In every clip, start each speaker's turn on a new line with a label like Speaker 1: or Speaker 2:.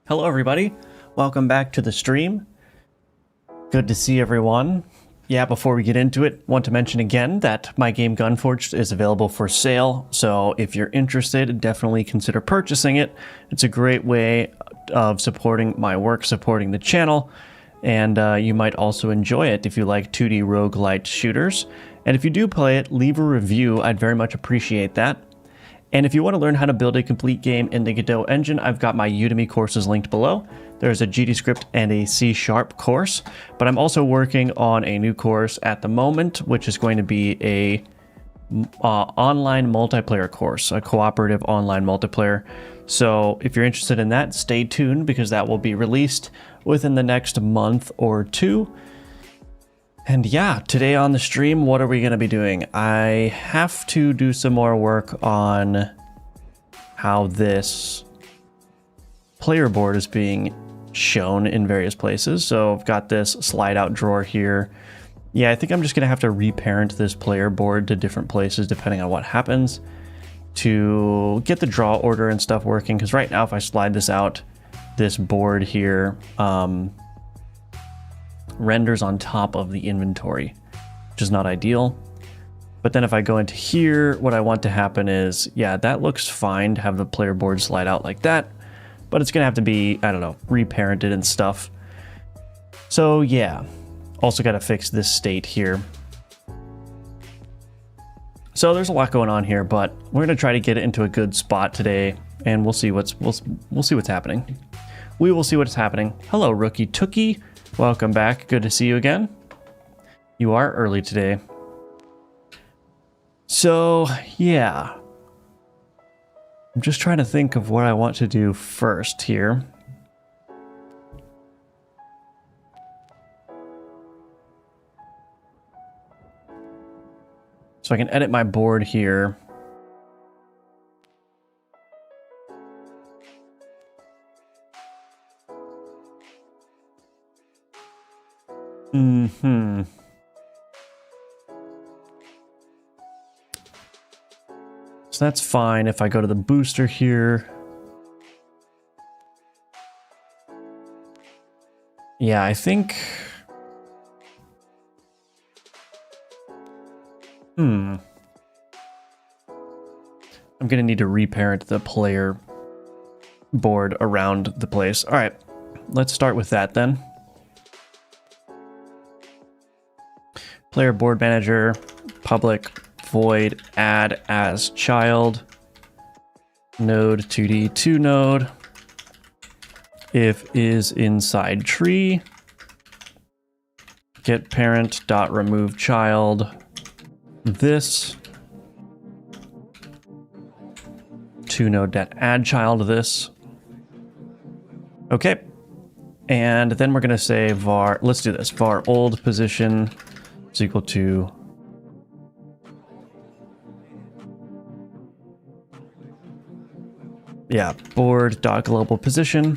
Speaker 1: Hello everybody, welcome back to the stream. Good to see everyone. Yeah, before we get into it, want to mention again that my game Gunforged is available for sale, so if you're interested, definitely consider purchasing it. It's a great way of supporting my work, supporting the channel, and you might also enjoy it if you like 2D roguelite shooters. And if you do play it, leave a review, I'd very much appreciate that. And if you want to learn how to build a complete game in the Godot engine, I've got my Udemy courses linked below. There's a GDScript and a C# course, but I'm also working on a new course at the moment, which is going to be a online multiplayer course, a cooperative online multiplayer. So if you're interested in that, stay tuned because that will be released within the next month or two. And yeah, today on the stream, what are we going to be doing? I have to do some more work on how this player board is being shown in various places. So I've got this slide out drawer here. Yeah, I think I'm just going to have to reparent this player board to different places depending on what happens to get the draw order and stuff working. Because right now, if I slide this out, this board here, renders on top of the inventory, which is not ideal. But then if I go into here, what I want to happen is, yeah, that looks fine to have the player board slide out like that, but it's gonna have to be, I don't know, reparented and stuff. So yeah, also got to fix this state here. So there's a lot going on here, but we're gonna try to get it into a good spot today, and we'll see what's happening. We will see what's happening. Hello, Rookie Tookie. Welcome back. Good to see you again. You are early today. So, yeah. I'm just trying to think of what I want to do first here. So I can edit my board here. So that's fine if I go to the booster here. Yeah, I think... I'm gonna need to reparent the player board around the place. All right, let's start with that then. Player board manager, public void add as child, node 2D 2 node, if is inside tree, get parent dot remove child, this 2 node dot add child this. Okay, and then we're gonna say var, let's do this, var old position is equal to board dot global position.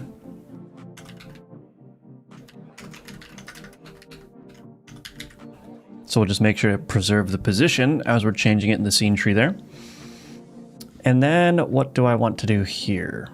Speaker 1: So we'll just make sure to preserve the position as we're changing it in the scene tree there. And then what do I want to do here?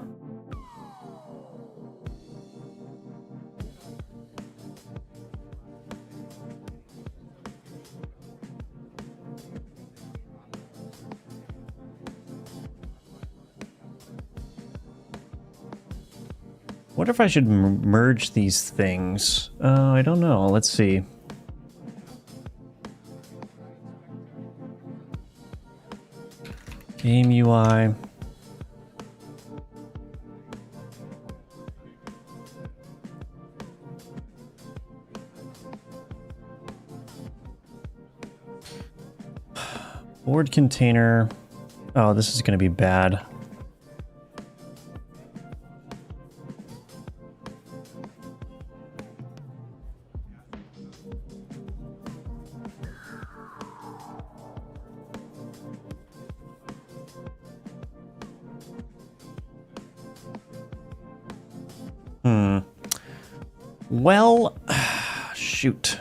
Speaker 1: What if I should merge these things? I don't know. Let's see. Game UI. Board container. Oh, this is going to be bad. Well, shoot.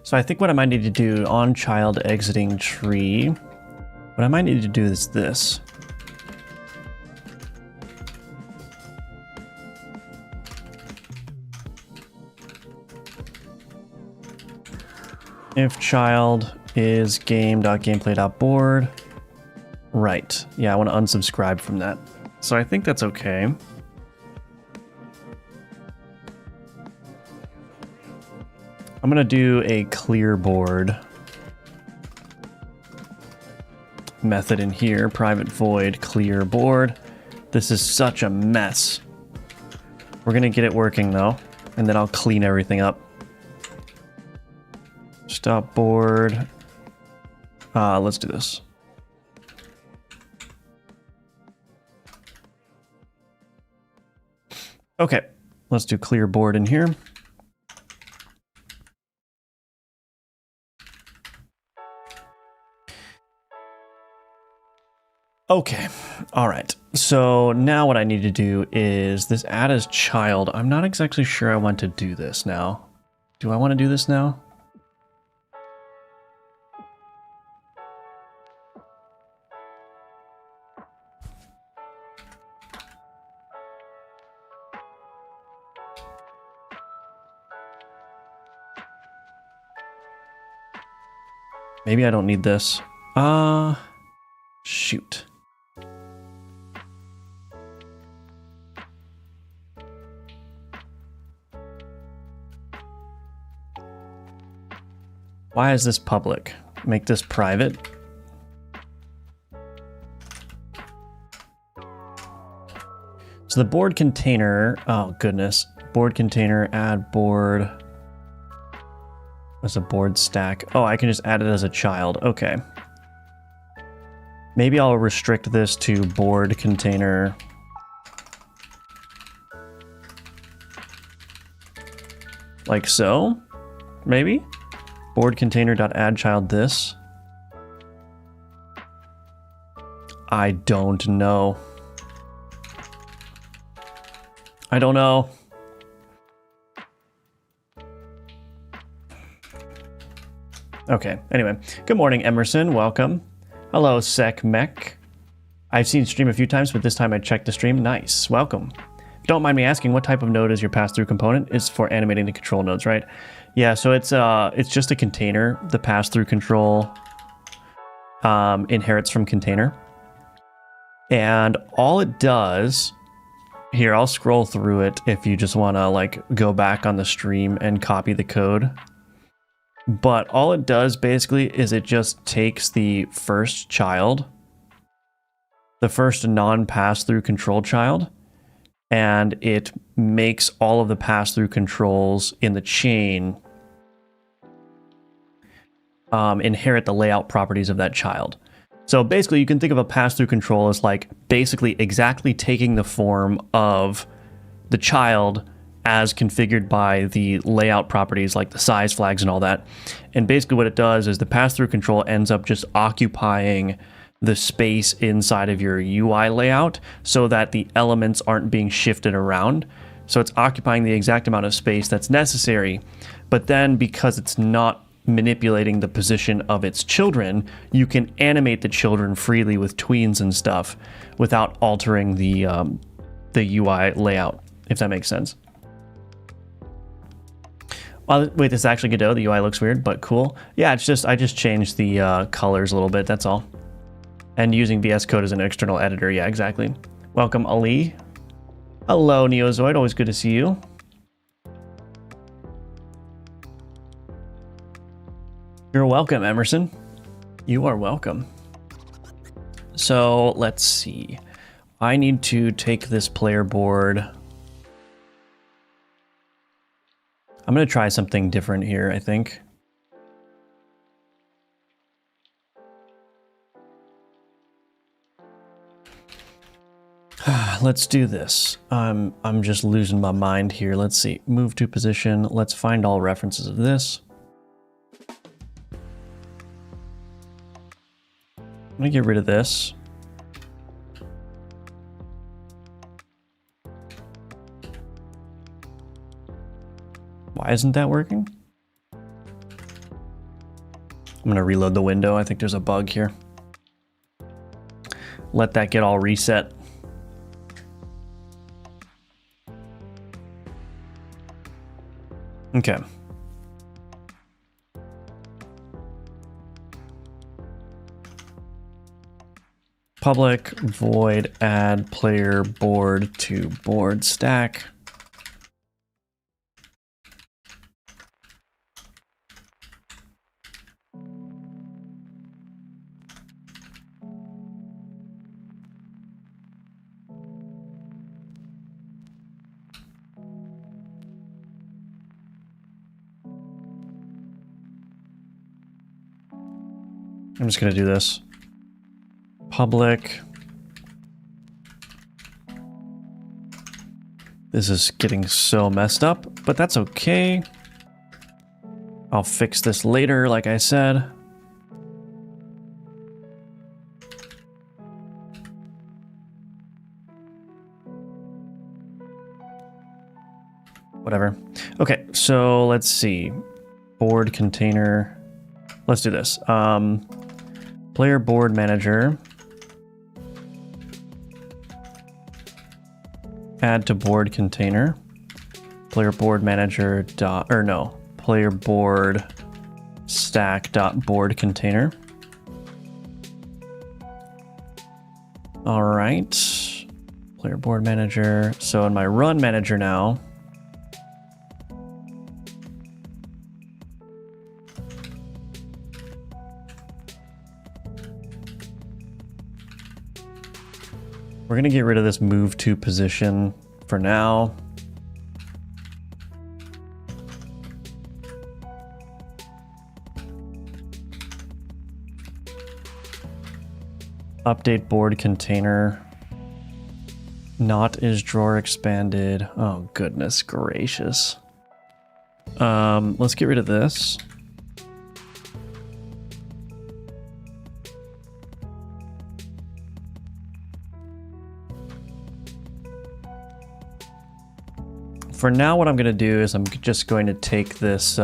Speaker 1: So I think what I might need to do on child exiting tree, what I might need to do is this. If child is game.gameplay.board. Right. Yeah, I want to unsubscribe from that. So I think that's okay. I'm going to do a clear board method in here. Private void clear board. This is such a mess. We're going to get it working though, and then I'll clean everything up. Stop board. Let's do this. Okay, let's do clear board in here. Okay, all right. So now what I need to do is this add as child. I'm not exactly sure I want to do this now. Do I want to do this now? Maybe I don't need this. Shoot. Why is this public? Make this private. So the board container, oh goodness. Board container, add board. As a board stack. Oh, I can just add it as a child. Okay. Maybe I'll restrict this to board container. Like so, maybe? Board container.add child this. I don't know. I don't know. Okay, anyway. Good morning, Emerson. Welcome. Hello, Sec Mech. I've seen stream a few times, but this time I checked the stream. Nice. Welcome. Don't mind me asking, what type of node is your pass-through component? It's for animating the control nodes, right? Yeah, so it's just a container. The pass-through control inherits from container. And all it does... Here, I'll scroll through it if you just want to like go back on the stream and copy the code. But all it does basically is it just takes the first child, the first non-pass-through control child, and it makes all of the pass-through controls in the chain inherit the layout properties of that child. So basically you can think of a pass-through control as like basically exactly taking the form of the child as configured by the layout properties like the size flags and all that. And basically what it does is the pass-through control ends up just occupying the space inside of your UI layout so that the elements aren't being shifted around. So it's occupying the exact amount of space that's necessary. But then because it's not manipulating the position of its children, you can animate the children freely with tweens and stuff without altering the UI layout, if that makes sense. Wait, this is actually Godot. The UI looks weird, but cool. Yeah, it's just I just changed the colors a little bit, that's all. And using VS Code as an external editor, yeah, exactly. Welcome, Ali. Hello, Neozoid, always good to see you. You're welcome, Emerson. You are welcome. So, let's see. I need to take this player board. I'm going to try something different here, I think. Let's do this. I'm just losing my mind here. Let's see. Move to position. Let's find all references of this. gonna get rid of this. Why isn't that working? I'm gonna reload the window. I think there's a bug here. Let that get all reset. Okay. Public void add player board to board stack. I'm just going to do this. Public. This is getting so messed up, but that's okay. I'll fix this later, like I said. Whatever. Okay, so let's see. Board container. Let's do this. Player board manager. Add to board container. Player board manager dot, or no, player board stack dot board container. All right. Player board manager. So in my run manager now, we're going to get rid of this move to position for now. Update board container. Not is drawer expanded. Oh, goodness gracious. Let's get rid of this. For now, what I'm going to do is I'm just going to take this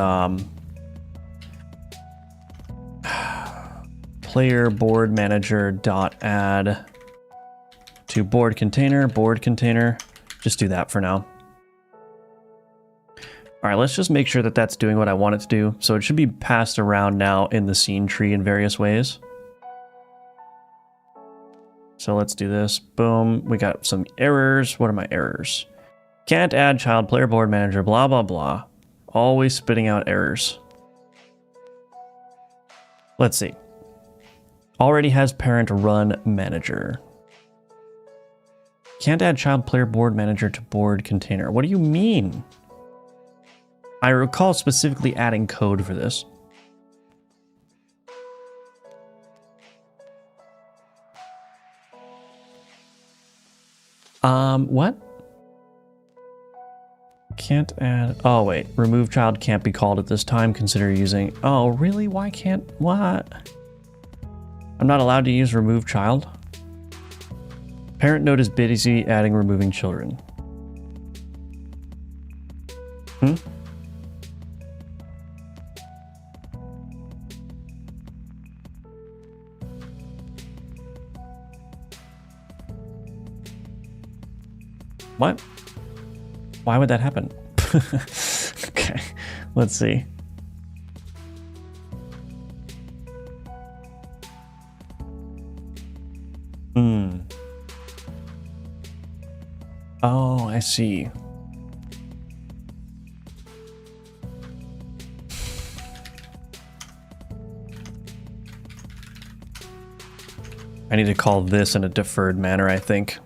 Speaker 1: player board manager dot add to board container. Just do that for now. All right, let's just make sure that that's doing what I want it to do. So it should be passed around now in the scene tree in various ways. So let's do this. Boom. We got some errors. What are my errors? Can't add child player board manager, blah, blah, blah. Always spitting out errors. Let's see. Already has parent run manager. Can't add child player board manager to board container. What do you mean? I recall specifically adding code for this. What? Can't add, oh wait, remove child can't be called at this time, consider using, oh really, why can't, what? I'm not allowed to use remove child? Parent node is busy adding removing children. What? Why would that happen? Okay, let's see. Oh, I see. I need to call this in a deferred manner, I think.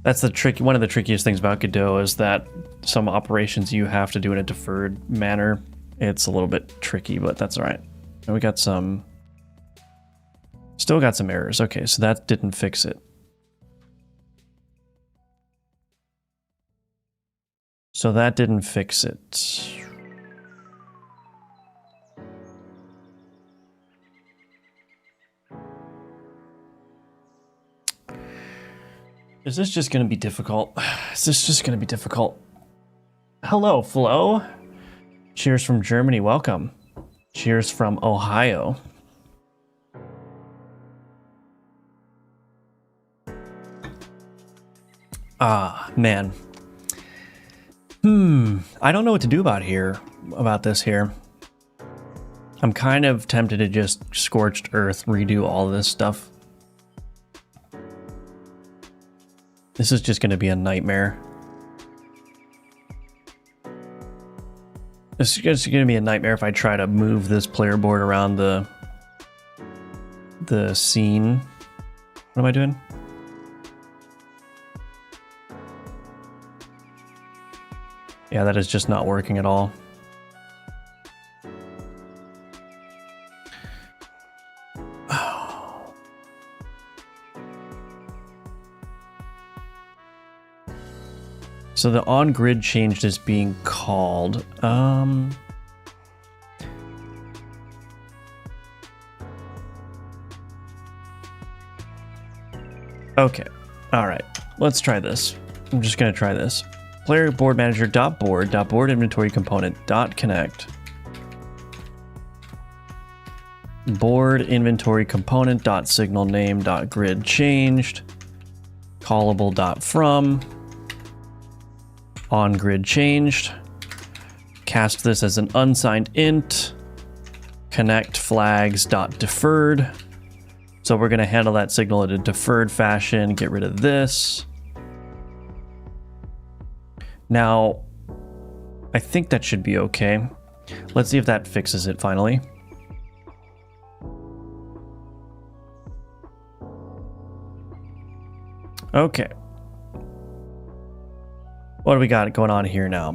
Speaker 1: That's the trick. One of the trickiest things about Godot is that some operations you have to do in a deferred manner. It's a little bit tricky, but that's all right. And we got some, still got some errors. Okay, so that didn't fix it. So that didn't fix it. Is this just going to be difficult? Is this just going to be difficult? Hello, Flo. Cheers from Germany. Welcome. Cheers from Ohio. Ah, man. I don't know what to do about this here. I'm kind of tempted to just scorched earth, redo all this stuff. This is just going to be a nightmare. This is just going to be a nightmare if I try to move this player board around the scene. What am I doing? Yeah, that is just not working at all. So the on-grid changed is being called. Okay. All right. Let's try this. I'm just going to try this. Player board manager dot board inventory component dot connect. Board inventory component dot signal name dot grid changed. Callable dot from. On grid changed. Cast this as an unsigned int. Connect flags dot deferred. So we're going to handle that signal in a deferred fashion. Get rid of this. Now, I think that should be okay. Let's see if that fixes it finally. Okay. What do we got going on here now?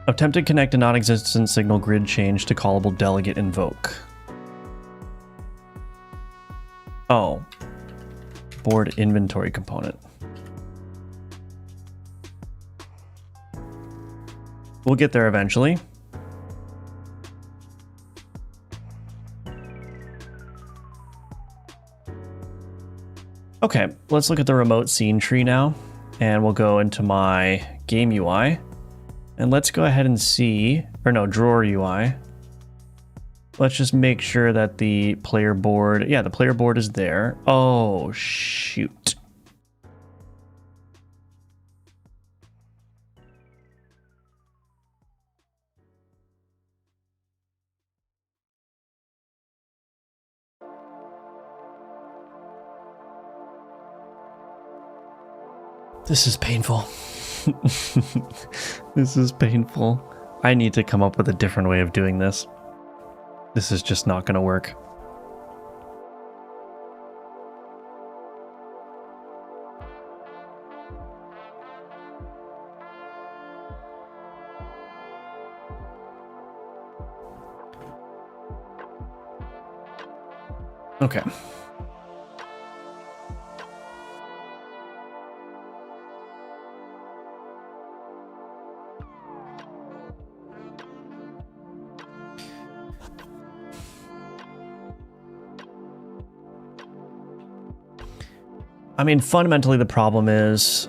Speaker 1: Attempted connect a non-existent signal grid change to callable delegate invoke. Oh. Board inventory component. We'll get there eventually. Okay, let's look at the remote scene tree now. And we'll go into my game UI. And let's go ahead and see, or no, drawer UI. Let's just make sure that the player board, yeah, the player board is there. Oh, shoot. This is painful. This is painful. I need to come up with a different way of doing this. This is just not going to work. Okay. I mean, fundamentally, the problem is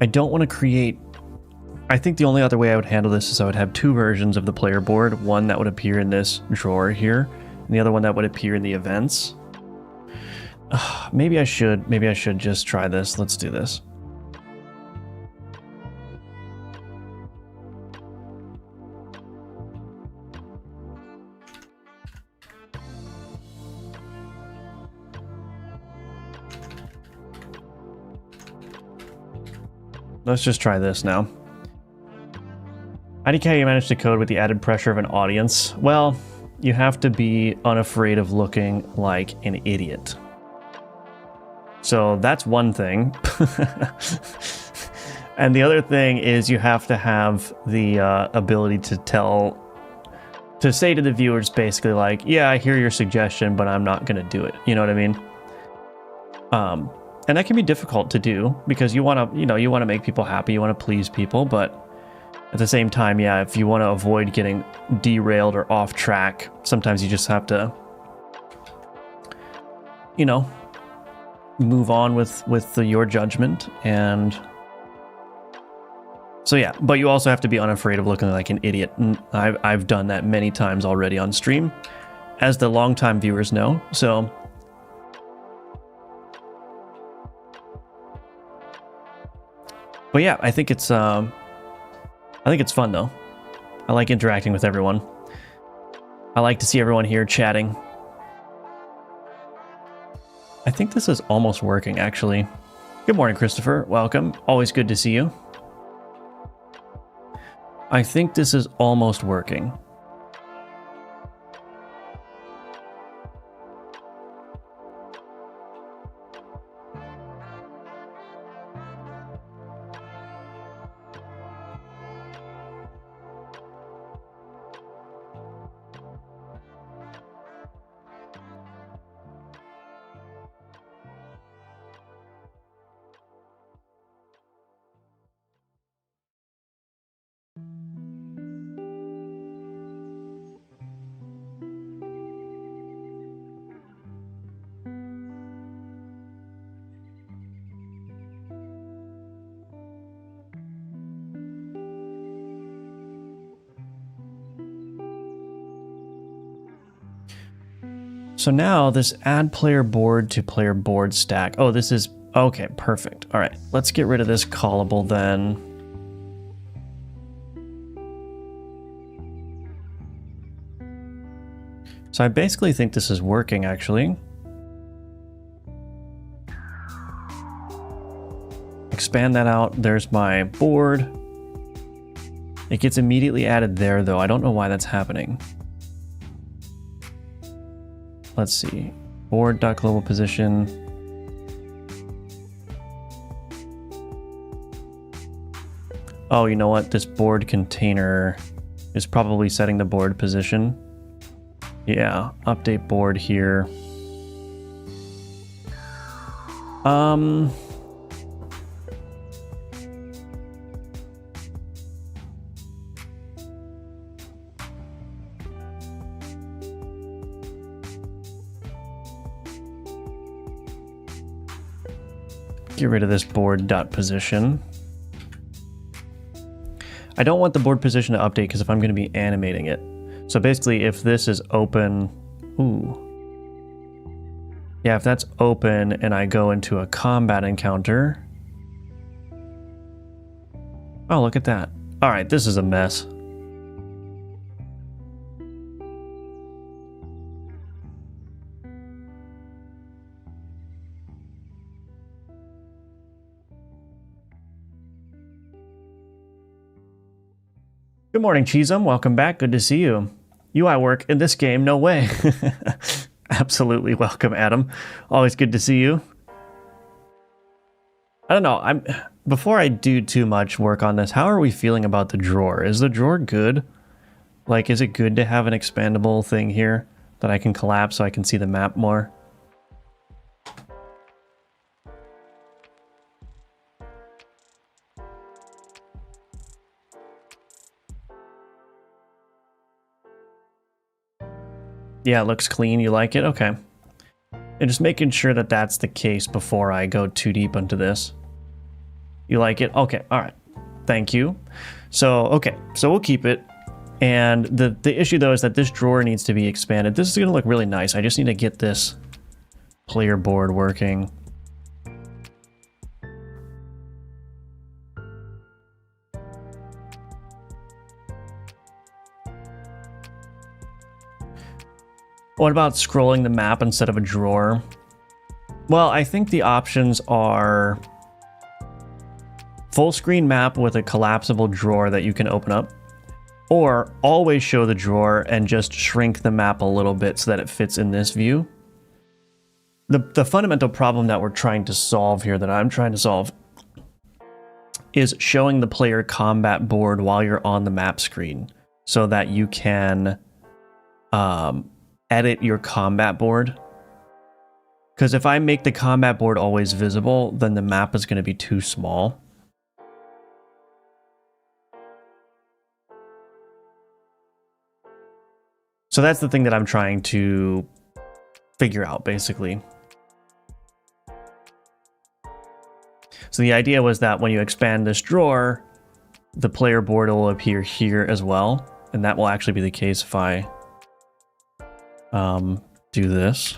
Speaker 1: I don't want to create. I think the only other way I would handle this is I would have two versions of the player board. One that would appear in this drawer here, and the other one that would appear in the events. Maybe I should just try this. Let's do this. Let's just try this now. How do you manage to code with the added pressure of an audience? Well, you have to be unafraid of looking like an idiot. So that's one thing. And the other thing is you have to have the ability to say to the viewers basically like, yeah, I hear your suggestion, but I'm not going to do it. You know what I mean? And that can be difficult to do because you want to make people happy, you want to please people, but at the same time, yeah, if you want to avoid getting derailed or off track, sometimes you just have to you know, move on with your judgment. And so yeah, but you also have to be unafraid of looking like an idiot. And I've done that many times already on stream, as the longtime viewers know. So but yeah, I think it's fun though. I like interacting with everyone. I like to see everyone here chatting. I think this is almost working, actually. Good morning, Christopher. Welcome. Always good to see you. I think this is almost working. So now this add player board to player board stack. Oh, this is, okay, perfect. All right, let's get rid of this callable then. So I basically think this is working, actually. Expand that out. There's my board. It gets immediately added there, though. I don't know why that's happening. Let's see. Board.global position. Oh, you know what? This board container is probably setting the board position. Yeah, update board here. Get rid of this board.position. I don't want the board position to update because if I'm going to be animating it. So basically if this is open, ooh. Yeah, if that's open and I go into a combat encounter. Oh, look at that. All right, this is a mess. Good morning, Cheesem. Welcome back. Good to see you. UI work in this game? No way. Absolutely welcome, Adam. Always good to see you. I don't know. Before I do too much work on this, how are we feeling about the drawer? Is the drawer good? Like, is it good to have an expandable thing here that I can collapse so I can see the map more? Yeah, it looks clean. You like it? Okay. And just making sure that that's the case before I go too deep into this. You like it? Okay. All right. Thank you. So, okay. So we'll keep it. And the issue, though, is that this drawer needs to be expanded. This is going to look really nice. I just need to get this player board working. What about scrolling the map instead of a drawer? Well, I think the options are full screen map with a collapsible drawer that you can open up, or always show the drawer and just shrink the map a little bit so that it fits in this view. The fundamental problem that we're trying to solve here, that I'm trying to solve, is showing the player combat board while you're on the map screen so that you can edit your combat board. Because if I make the combat board always visible, then the map is going to be too small. So that's the thing that I'm trying to figure out, basically. So the idea was that when you expand this drawer, the player board will appear here as well. And that will actually be the case if I do this.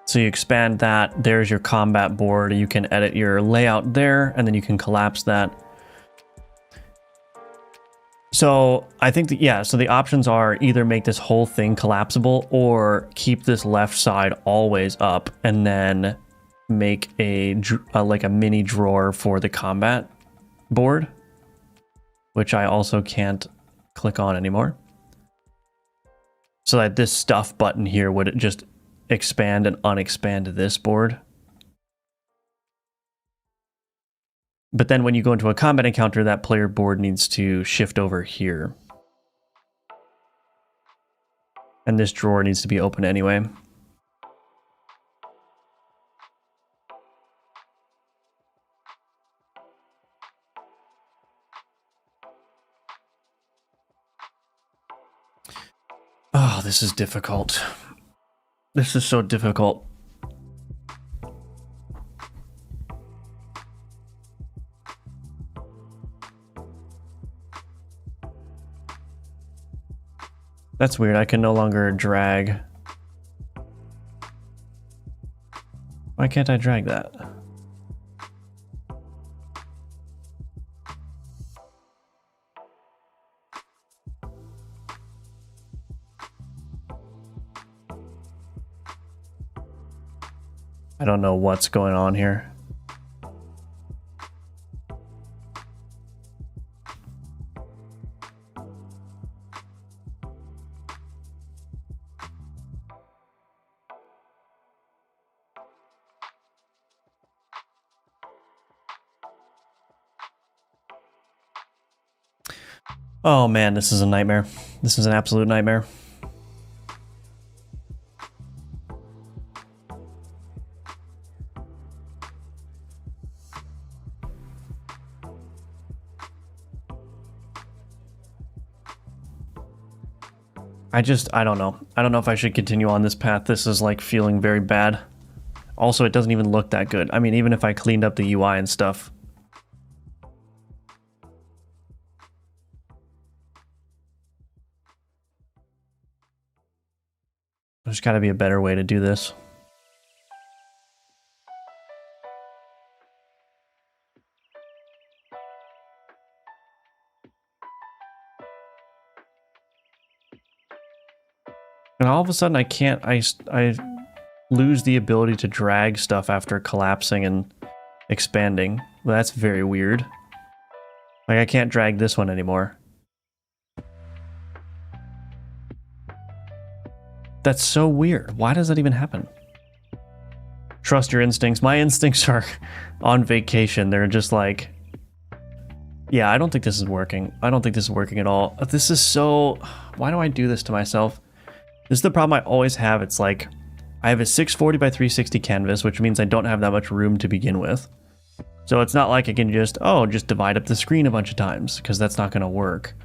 Speaker 1: So you expand that, there's your combat board. You can edit your layout there, and then you can collapse that. So I think that, yeah, so the options are either make this whole thing collapsible or keep this left side always up and then make like a mini drawer for the combat board, which I also can't click on anymore. So that this stuff button here would just expand and unexpand this board. But then when you go into a combat encounter, that player board needs to shift over here. And this drawer needs to be open anyway. Oh, this is difficult. This is so difficult. That's weird. I can no longer drag. Why can't I drag that? I don't know what's going on here. Oh man, this is a nightmare. This is an absolute nightmare. I don't know. I don't know if I should continue on this path. This is like feeling very bad. Also, it doesn't even look that good. I mean, even if I cleaned up the UI and stuff. There's got to be a better way to do this. And all of a sudden I can't, I lose the ability to drag stuff after collapsing and expanding. Well, that's very weird. Like I can't drag this one anymore. That's so weird. Why does that even happen? Trust your instincts. My instincts are on vacation. They're just like, yeah, I don't think this is working. I don't think this is working at all. This is so, why do I do this to myself? This is the problem I always have. It's like, I have a 640 by 360 canvas, which means I don't have that much room to begin with. So it's not like I can just divide up the screen a bunch of times, because that's not going to work.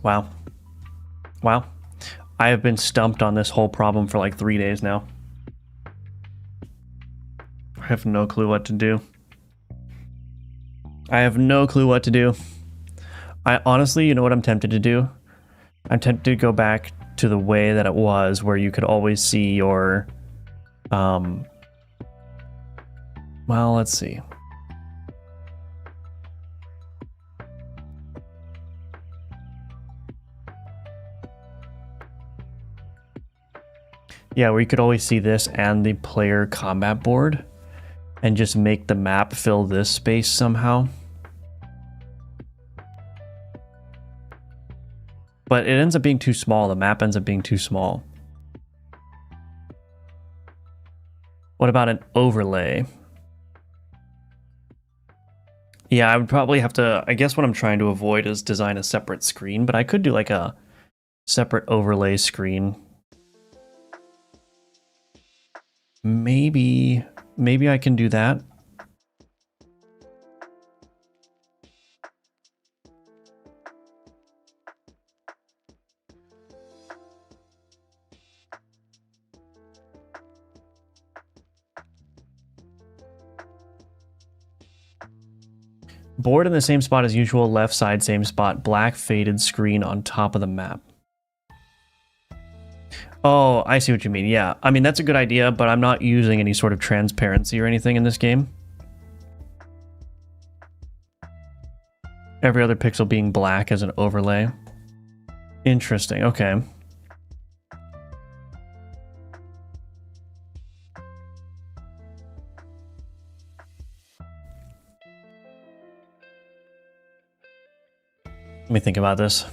Speaker 1: Wow. Wow. I have been stumped on this whole problem for like 3 days now. I have no clue what to do. I have no clue what to do. I honestly, you know what I'm tempted to do? I'm tempted to go back to the way that it was, where you could always see your, well, let's see. Yeah, where you could always see this and the player combat board and just make the map fill this space somehow. But it ends up being too small. The map ends up being too small. What about an overlay? Yeah, I would probably have to, I guess what I'm trying to avoid is design a separate screen, but I could do like a separate overlay screen. Maybe I can do that. Board in the same spot as usual, left side, same spot, black faded screen on top of the map. Oh, I see what you mean. Yeah, I mean, that's a good idea, but I'm not using any sort of transparency or anything in this game. Every other pixel being black as an overlay. Interesting, okay. Let me think about this.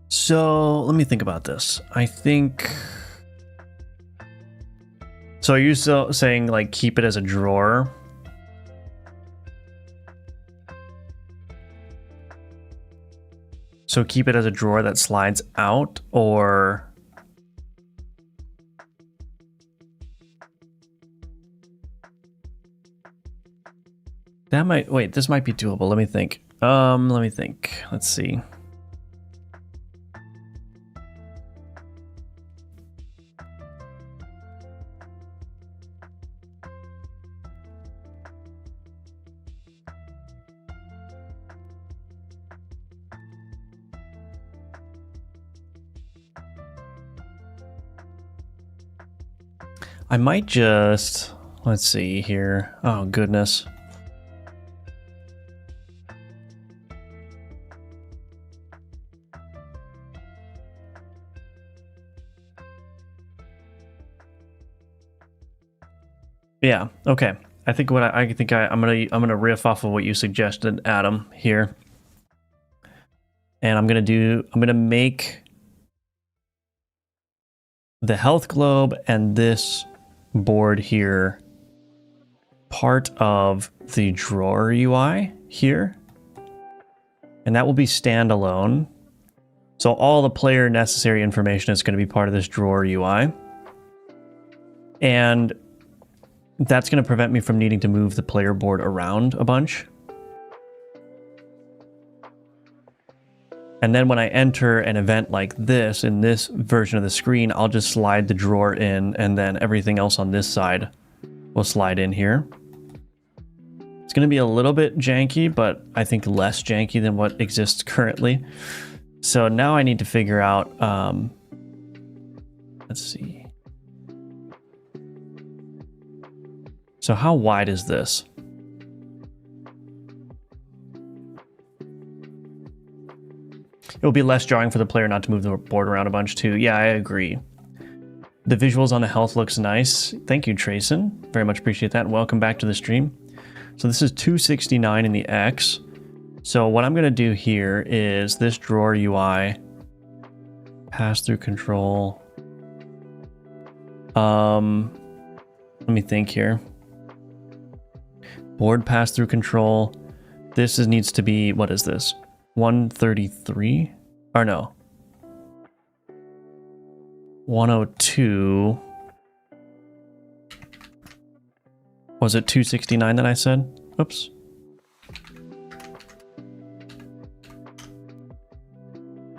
Speaker 1: So let me think about this. I think. So are you still saying like keep it as a drawer? So keep it as a drawer that slides out, or that might, wait, this might be doable. Let me think. Let's see. I might just, let's see here. Oh, goodness. Yeah, okay. I think what I'm gonna riff off of what you suggested, Adam, here. And I'm gonna make the health globe and this board here part of the drawer UI here, and that will be standalone. So all the player necessary information is going to be part of this drawer UI, and that's going to prevent me from needing to move the player board around a bunch. And then when I enter an event like this, in this version of the screen, I'll just slide the drawer in, and then everything else on this side will slide in here. It's going to be a little bit janky, but I think less janky than what exists currently. So now I need to figure out, let's see. So how wide is this? It will be less jarring for the player not to move the board around a bunch too. Yeah, I agree. The visuals on the health looks nice. Thank you, Trayson. Very much appreciate that. Welcome back to the stream. So this is 269 in the X. So what I'm going to do here is this drawer UI, pass-through control. Let me think here. Board pass-through control. This needs to be, what is this? 133? Or no. 102. Was it 269 that I said? Oops.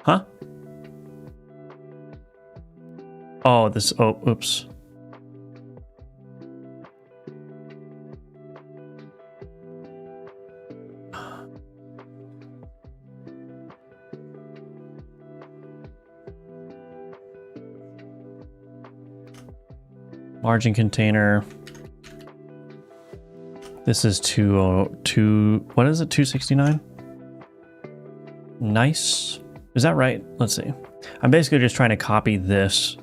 Speaker 1: Huh? Oh, this, oh, oops. Margin container. This is 202. What is it? 269? Nice. Is that right? Let's see. I'm basically just trying to copy this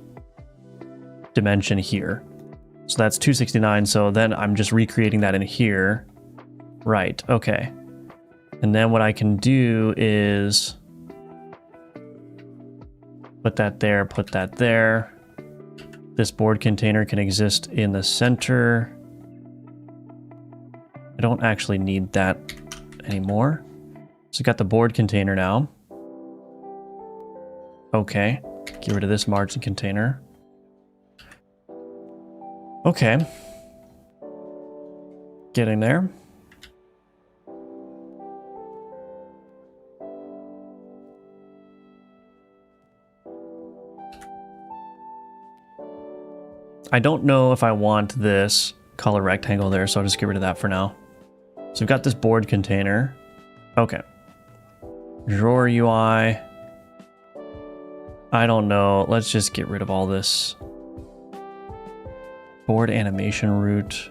Speaker 1: dimension here. So that's 269. So then I'm just recreating that in here. Right. Okay. And then what I can do is put that there, put that there. This board container can exist in the center. I don't actually need that anymore. So got the board container now. Okay. Get rid of this margin container. Okay. Getting there. I don't know if I want this color rectangle there, so I'll just get rid of that for now. So we've got this board container. Okay. Drawer UI. I don't know. Let's just get rid of all this. Board animation root.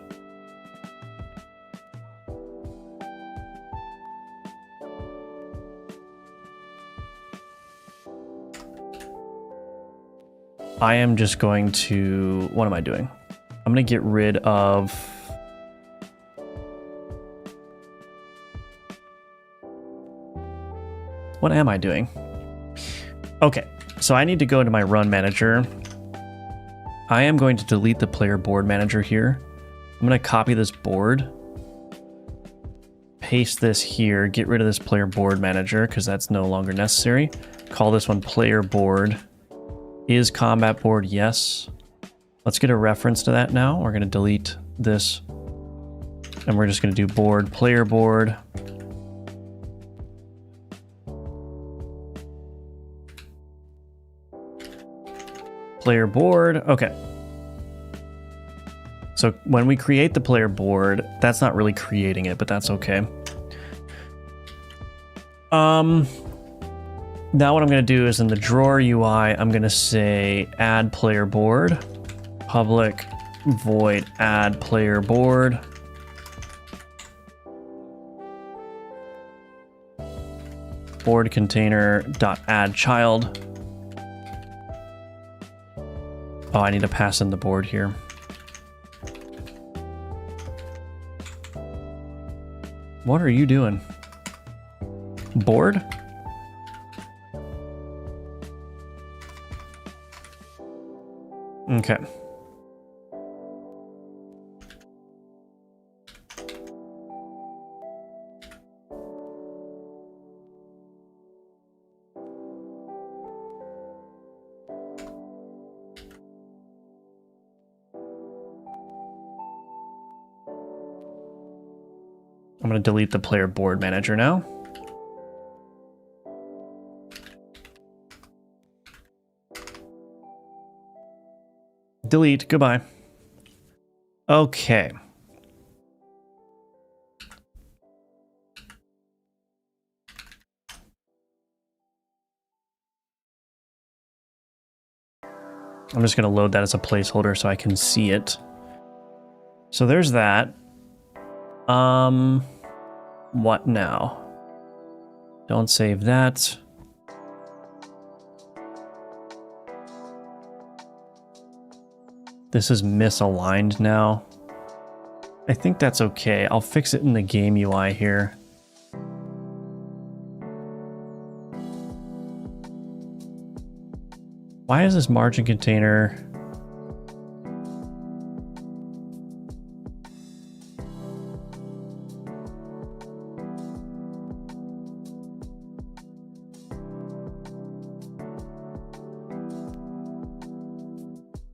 Speaker 1: I am just going to, what am I doing? I'm going to get rid of what am I doing? Okay, so I need to go into my run manager. I am going to delete the player board manager here. I'm going to copy this board, paste this here, get rid of this player board manager because that's no longer necessary. Call this one player board. Is combat board? Yes. Let's get a reference to that now. We're going to delete this and we're just going to do board, player board. Player board. Okay. So when we create the player board, that's not really creating it, but that's okay. Now what I'm going to do is in the drawer UI, I'm going to say add player board, public void add player board. Board container dot add child. Oh, I need to pass in the board here. What are you doing? Board? Okay. I'm going to delete the player board manager now. Delete. Goodbye. Okay. I'm just going to load that as a placeholder so I can see it. So there's that. What now? Don't save that. This is misaligned now. I think that's okay. I'll fix it in the game UI here. Why is this margin container?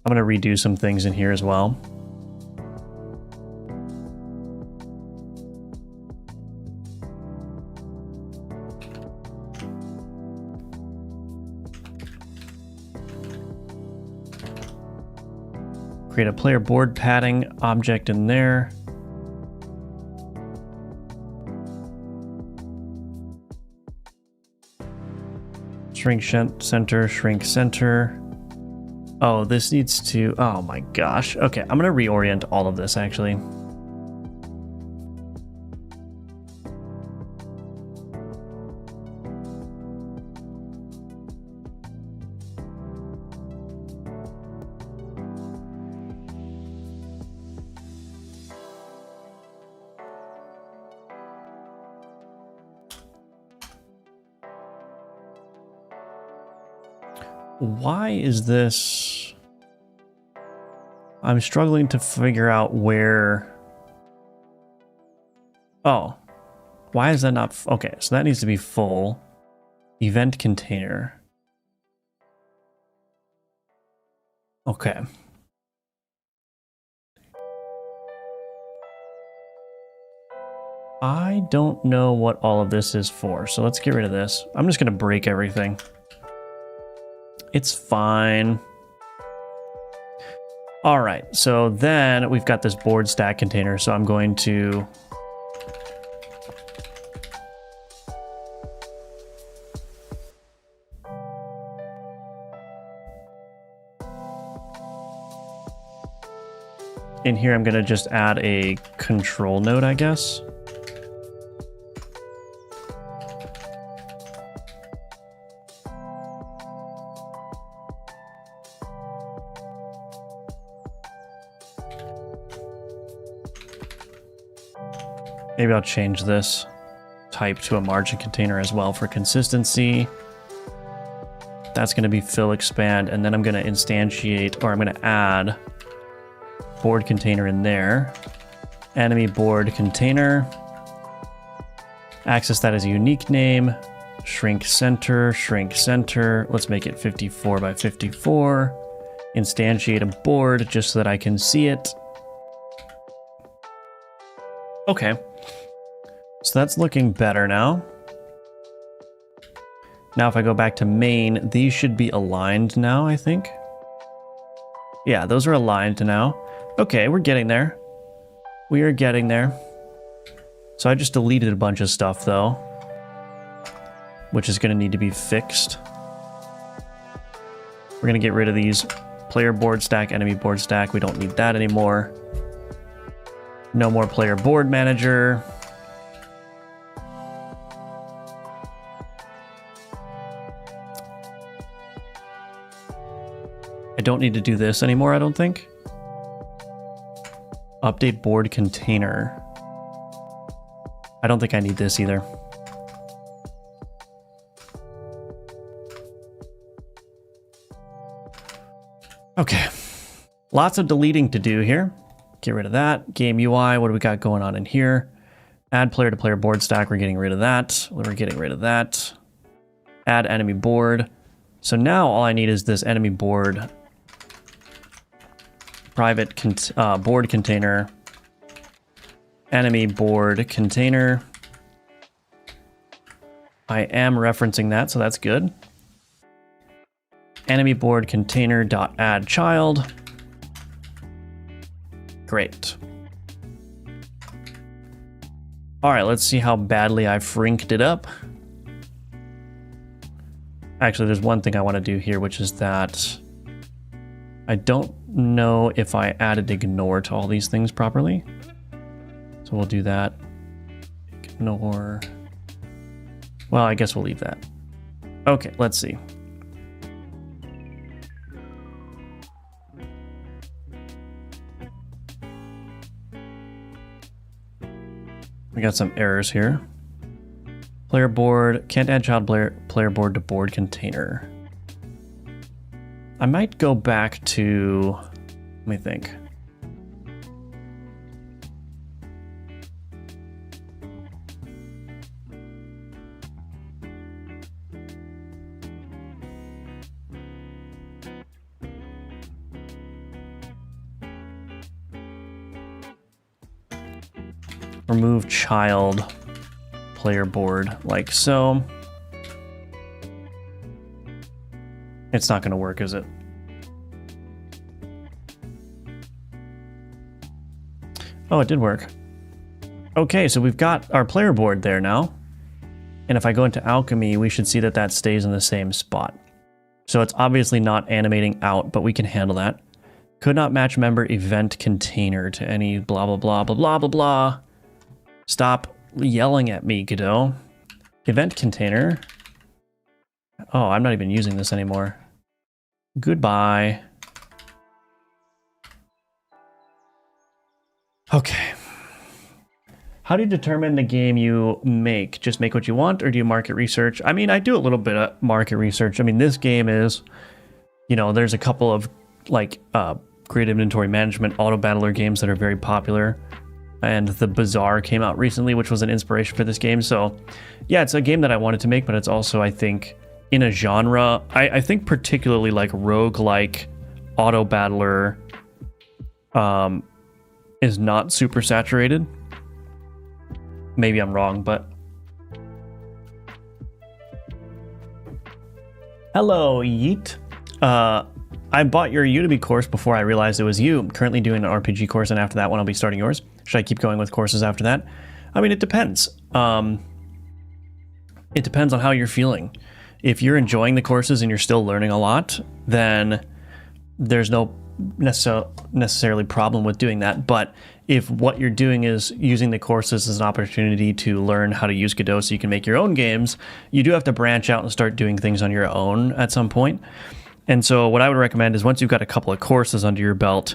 Speaker 1: I'm going to redo some things in here as well. Create a player board padding object in there. Shrink center, shrink center. Oh, this needs to, oh my gosh. Okay, I'm gonna reorient all of this actually. Why is this? I'm struggling to figure out where. Oh, why is that not? Okay, so that needs to be full. Event container. Okay. I don't know what all of this is for, so let's get rid of this. I'm just going to break everything. It's fine. All right, so then we've got this board stack container, so I'm going to... In here, I'm going to just add a control node, I guess. Maybe I'll change this type to a margin container as well for consistency. That's going to be fill expand, and then I'm going to instantiate, or I'm going to add board container in there. Enemy board container. Access that as a unique name. Shrink center, shrink center. Let's make it 54 by 54. Instantiate a board just so that I can see it. Okay. So that's looking better now. Now if I go back to main, these should be aligned now, I think. Yeah, those are aligned now. Okay, we're getting there. We are getting there. So I just deleted a bunch of stuff though, which is going to need to be fixed. We're going to get rid of these player board stack, enemy board stack. We don't need that anymore. No more player board manager. I don't need to do this anymore, I don't think. Update board container. I don't think I need this either. Okay. Lots of deleting to do here. Get rid of that. Game UI, what do we got going on in here? Add player to player board stack, we're getting rid of that. We're getting rid of that. Add enemy board. So now all I need is this enemy board private board container, enemy board container. I am referencing that, so that's good. Enemy board container dot add child. Great. All right, let's see how badly I frinked it up. Actually, there's one thing I want to do here, which is that I don't know if I added ignore to all these things properly. So we'll do that. Ignore. Well, I guess we'll leave that. Okay, let's see. We got some errors here. Player board, can't add child player board to board container. I might go back to, let me think. Remove child player board like so. It's not going to work, is it? Oh, it did work. Okay, so we've got our player board there now. And if I go into Alchemy, we should see that that stays in the same spot. So it's obviously not animating out, but we can handle that. Could not match member event container to any blah, blah, blah, blah, blah, blah, blah. Stop yelling at me, Godot. Event container. Oh, I'm not even using this anymore. Goodbye. Okay. How do you determine the game you make? Just make what you want, or do you market research? I mean, I do a little bit of market research. I mean, this game is you know, there's a couple of like creative inventory management auto battler games that are very popular, and the Bazaar came out recently, which was an inspiration for this game. So yeah, it's a game that I wanted to make, but it's also, I think, in a genre, I think particularly like roguelike auto battler is not super saturated. Maybe I'm wrong, but hello, Yeet. I bought your Udemy course before I realized it was you. I'm currently doing an RPG course, and after that one, I'll be starting yours. Should I keep going with courses after that? I mean, it depends. It depends on how you're feeling. If you're enjoying the courses and you're still learning a lot, then there's no necessarily problem with doing that. But if what you're doing is using the courses as an opportunity to learn how to use Godot so you can make your own games, you do have to branch out and start doing things on your own at some point. And so what I would recommend is once you've got a couple of courses under your belt,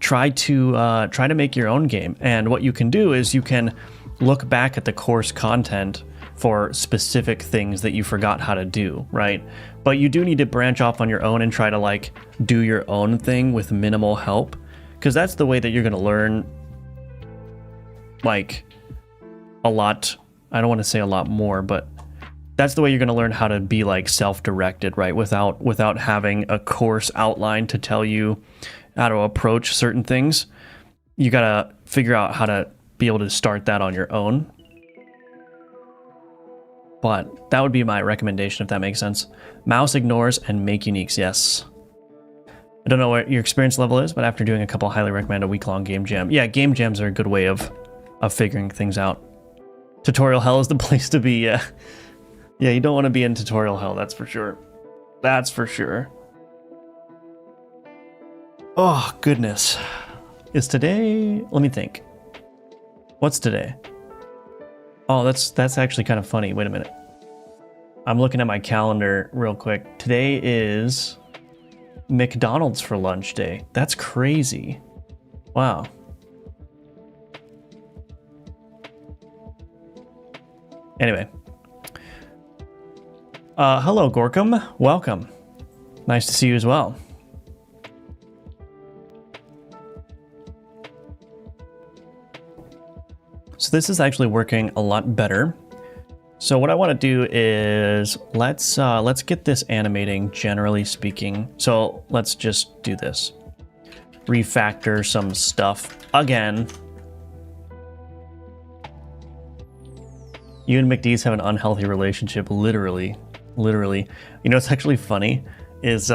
Speaker 1: try to make your own game. And what you can do is you can look back at the course content for specific things that you forgot how to do, right? But you do need to branch off on your own and try to like do your own thing with minimal help, because that's the way that you're going to learn like a lot. I don't want to say a lot more, but that's the way you're going to learn how to be like self-directed, right? Without having a course outline to tell you how to approach certain things. You got to figure out how to be able to start that on your own. But that would be my recommendation, if that makes sense. Mouse ignores and make uniques, yes. I don't know what your experience level is, but after doing a couple, highly recommend a week-long game jam. Yeah, game jams are a good way of figuring things out. Tutorial hell is the place to be, yeah. Yeah, you don't want to be in tutorial hell, that's for sure. That's for sure. Oh, goodness. Is today... Let me think. What's today? Oh, that's actually kind of funny. Wait a minute. I'm looking at my calendar real quick. Today is McDonald's for lunch day. That's crazy. Wow. Anyway. Hello, Gorkum. Welcome. Nice to see you as well. So this is actually working a lot better. So what I want to do is let's get this animating, generally speaking. So let's just do this. Refactor some stuff again. You and McDee's have an unhealthy relationship, literally. You know what's actually funny is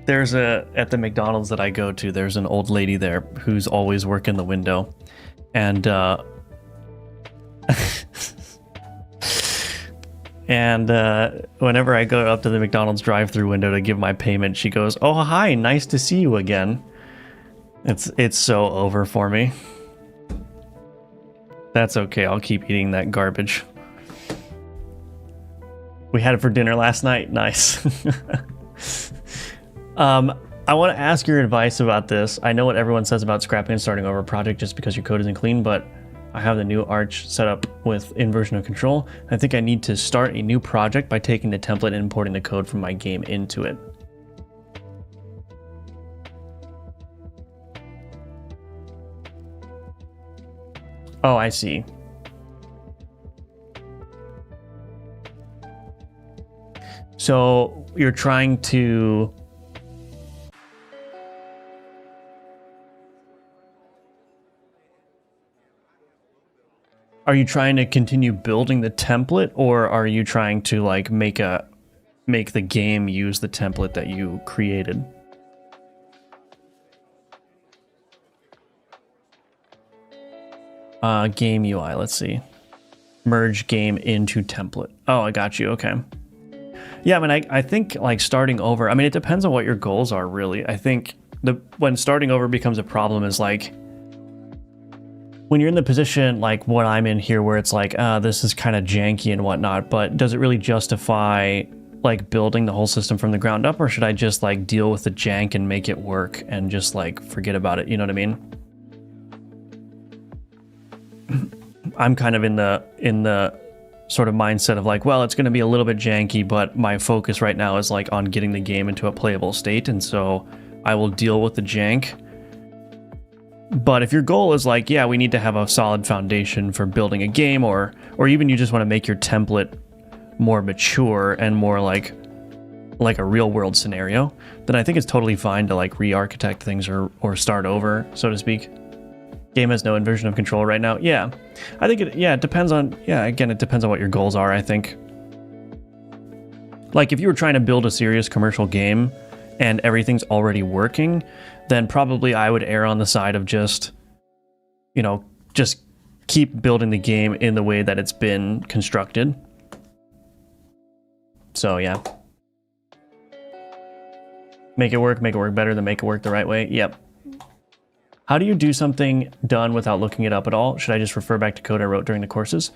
Speaker 1: there's at the McDonald's that I go to, there's an old lady there who's always working the window. And whenever I go up to the McDonald's drive-thru window to give my payment, she goes, "Oh, hi, nice to see you again." It's so over for me. That's okay, I'll keep eating that garbage. We had it for dinner last night. Nice. I want to ask your advice about this. I know what everyone says about scrapping and starting over a project just because your code isn't clean, but I have the new Arch set up with inversion of control. I think I need to start a new project by taking the template and importing the code from my game into it. Oh, I see. So you're trying to... Are you trying to continue building the template, or are you trying to like make the game use the template that you created? Game UI, let's see. Merge game into template. Oh, I got you, okay. Yeah, I mean, I think like starting over, I mean, it depends on what your goals are, really. I think when starting over becomes a problem is like, when you're in the position like what I'm in here, where it's like, this is kind of janky and whatnot, but does it really justify like building the whole system from the ground up, or should I just like deal with the jank and make it work and just like forget about it? You know what I mean? I'm kind of in the sort of mindset of like, well, it's going to be a little bit janky, but my focus right now is like on getting the game into a playable state, and so I will deal with the jank. But if your goal is like, yeah, we need to have a solid foundation for building a game, or even you just want to make your template more mature and more like a real world scenario, then I think it's totally fine to like re-architect things or start over, so to speak. Game has no inversion of control right now. Yeah, I think it depends on, again, it depends on what your goals are, I think. Like if you were trying to build a serious commercial game and everything's already working, then probably I would err on the side of just, just keep building the game in the way that it's been constructed. So yeah. Make it work better than make it work the right way. Yep. How do you do something done without looking it up at all? Should I just refer back to code I wrote during the courses?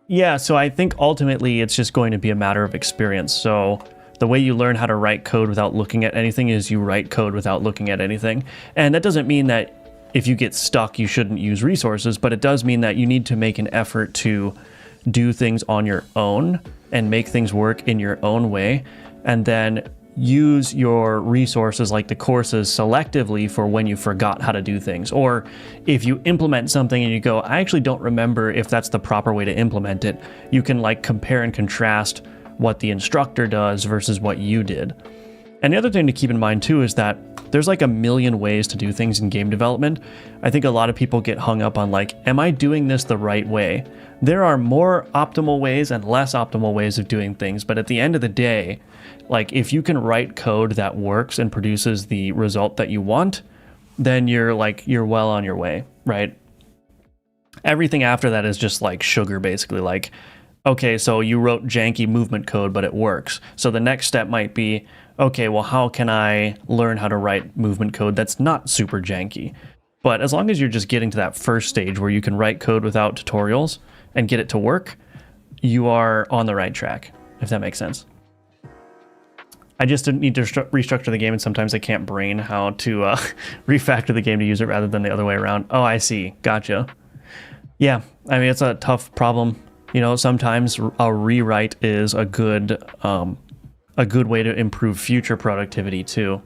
Speaker 1: Yeah, so I think ultimately it's just going to be a matter of experience. So the way you learn how to write code without looking at anything is you write code without looking at anything. And that doesn't mean that if you get stuck, you shouldn't use resources, but it does mean that you need to make an effort to do things on your own and make things work in your own way. And then use your resources like the courses selectively for when you forgot how to do things. Or if you implement something and you go, I actually don't remember if that's the proper way to implement it, you can like compare and contrast what the instructor does versus what you did. And the other thing to keep in mind too is that there's like a million ways to do things in game development. I think a lot of people get hung up on like, am I doing this the right way? There are more optimal ways and less optimal ways of doing things, but at the end of the day, like if you can write code that works and produces the result that you want, then you're well on your way, right? Everything after that is just like sugar, basically. Like, okay, so you wrote janky movement code, but it works. So the next step might be, okay, well, how can I learn how to write movement code that's not super janky? But as long as you're just getting to that first stage where you can write code without tutorials and get it to work, you are on the right track, if that makes sense. I just need to restructure the game, and sometimes I can't brain how to refactor the game to use it rather than the other way around. Oh, I see. Gotcha. Yeah, I mean, it's a tough problem. Sometimes a rewrite is a good way to improve future productivity too.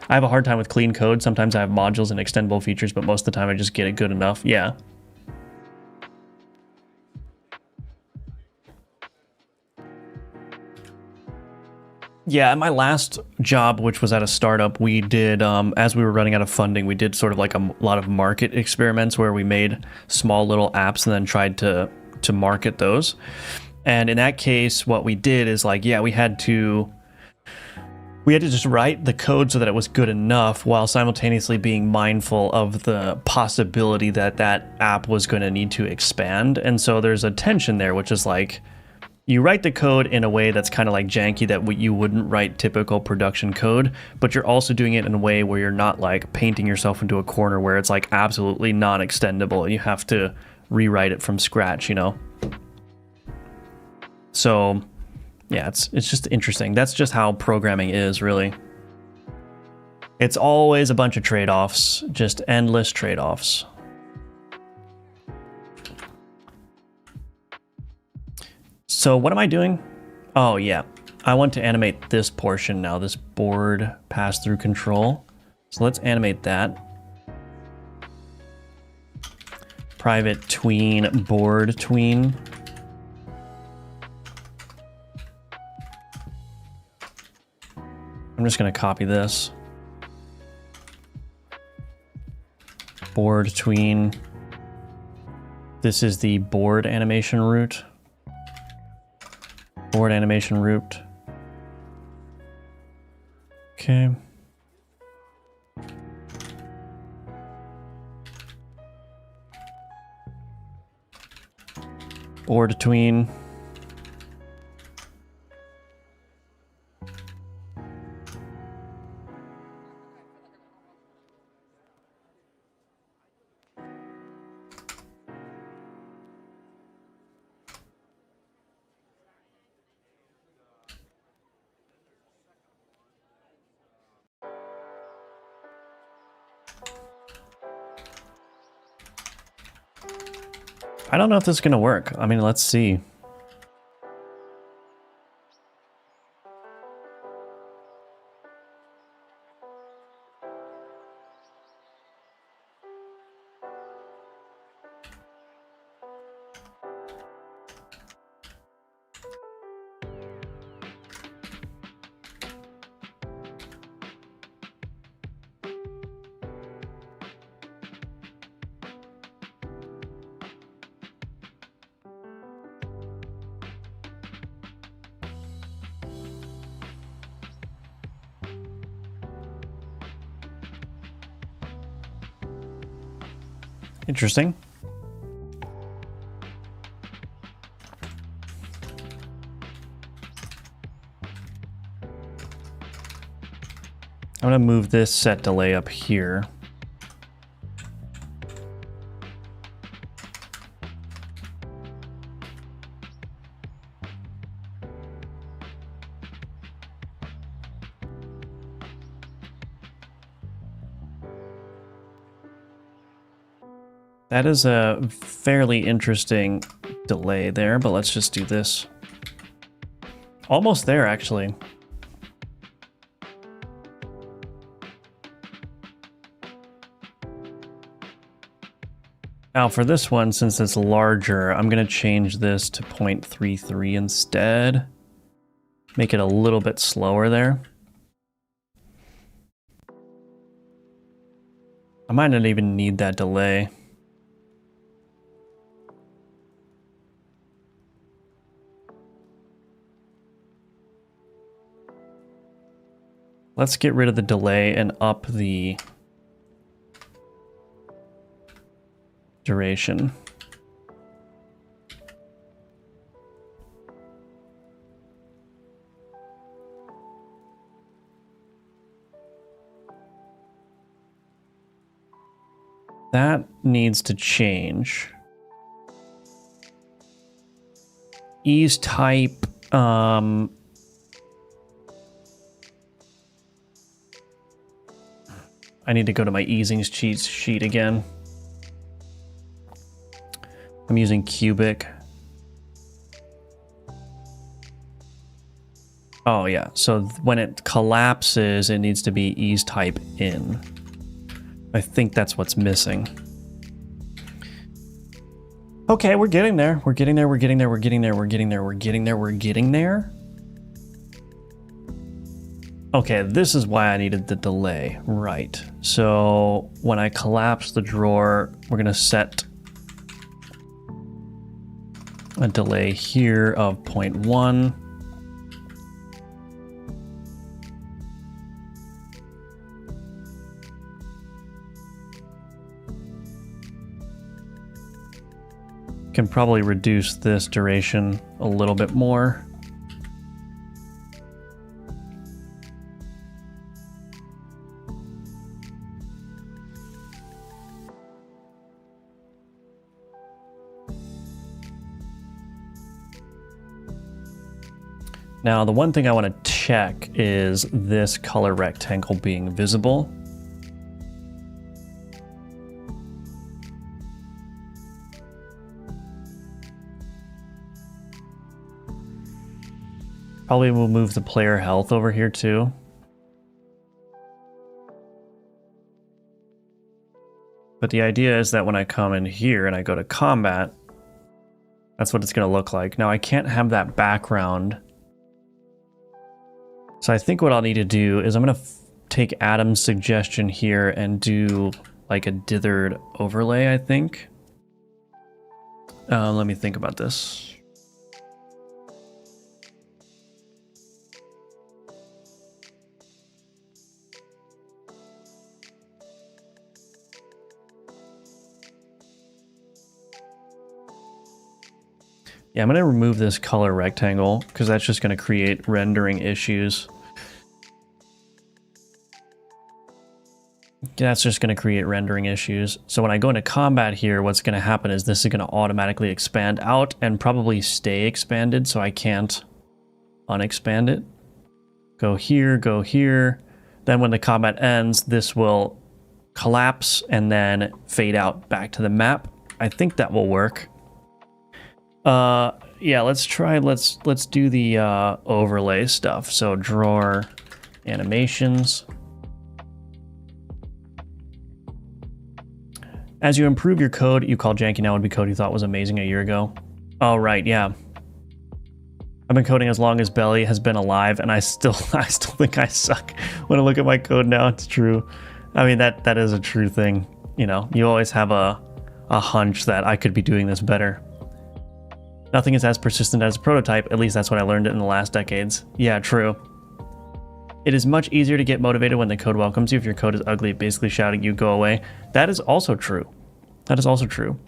Speaker 1: I have a hard time with clean code. Sometimes I have modules and extendable features, but most of the time I just get it good enough. Yeah. Yeah, at my last job, which was at a startup, we did, as we were running out of funding, we did sort of like a lot of market experiments where we made small little apps and then tried to market those. And in that case, what we did is like, yeah, we had to just write the code so that it was good enough while simultaneously being mindful of the possibility that that app was going to need to expand. And so there's a tension there, which is like, you write the code in a way that's kind of like janky, that you wouldn't write typical production code, but you're also doing it in a way where you're not like painting yourself into a corner where it's like absolutely non-extendable. You have to rewrite it from scratch, So yeah, it's just interesting. That's just how programming is, really. It's always a bunch of trade-offs, just endless trade-offs. So what am I doing? Oh yeah, I want to animate this portion now, this board pass-through control. So let's animate that. Private tween, board tween. I'm just gonna copy this. Board tween. This is the board animation root. Board animation root. Okay. Board tween. I don't know if this is going to work. I mean, let's see. Interesting. I'm gonna move this set delay up here. That is a fairly interesting delay there, but let's just do this. Almost there, actually. Now for this one, since it's larger, I'm going to change this to 0.33 instead. Make it a little bit slower there. I might not even need that delay. Let's get rid of the delay and up the duration. That needs to change. Ease type, I need to go to my easings cheat sheet again. I'm using cubic. Oh yeah, so when it collapses, it needs to be ease type in. I think that's what's missing. Okay, we're getting there. We're getting there, we're getting there, we're getting there, we're getting there, we're getting there, we're getting there. Okay, this is why I needed the delay, right. So when I collapse the drawer, we're gonna set a delay here of 0.1. Can probably reduce this duration a little bit more. Now, the one thing I want to check is this color rectangle being visible. Probably will move the player health over here too. But the idea is that when I come in here and I go to combat, that's what it's going to look like. Now I can't have that background. So I think what I'll need to do is I'm going to take Adam's suggestion here and do like a dithered overlay, I think. Let me think about this. Yeah, I'm going to remove this color rectangle because that's just going to create rendering issues. That's just going to create rendering issues. So when I go into combat here, what's going to happen is this is going to automatically expand out and probably stay expanded, so I can't unexpand it. Go here, go here. Then when the combat ends, this will collapse and then fade out back to the map. I think that will work. Yeah, let's do the overlay stuff. So drawer animations. As you improve your code, you call janky now would be code you thought was amazing a year ago. Oh, right, yeah. I've been coding as long as Belly has been alive, and I still think I suck. When I look at my code now, it's true. I mean, that is a true thing. You know, you always have a hunch that I could be doing this better. Nothing is as persistent as a prototype, at least that's what I learned in the last decades. Yeah, true. It is much easier to get motivated when the code welcomes you. If your code is ugly, basically shouting you go away. That is also true. That is also true.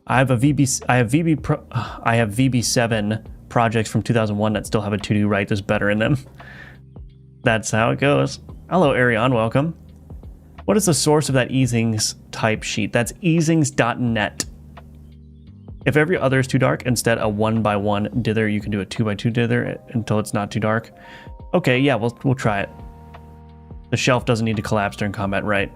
Speaker 1: I have VB7 projects from 2001 that still have a to-do right this better in them. That's how it goes. Hello, Ariane, welcome. What is the source of that easings type sheet? That's easings.net. If every other is too dark, instead a 1x1 dither, you can do a 2x2 dither until it's not too dark. Okay, yeah, we'll try it. The shelf doesn't need to collapse during combat, right?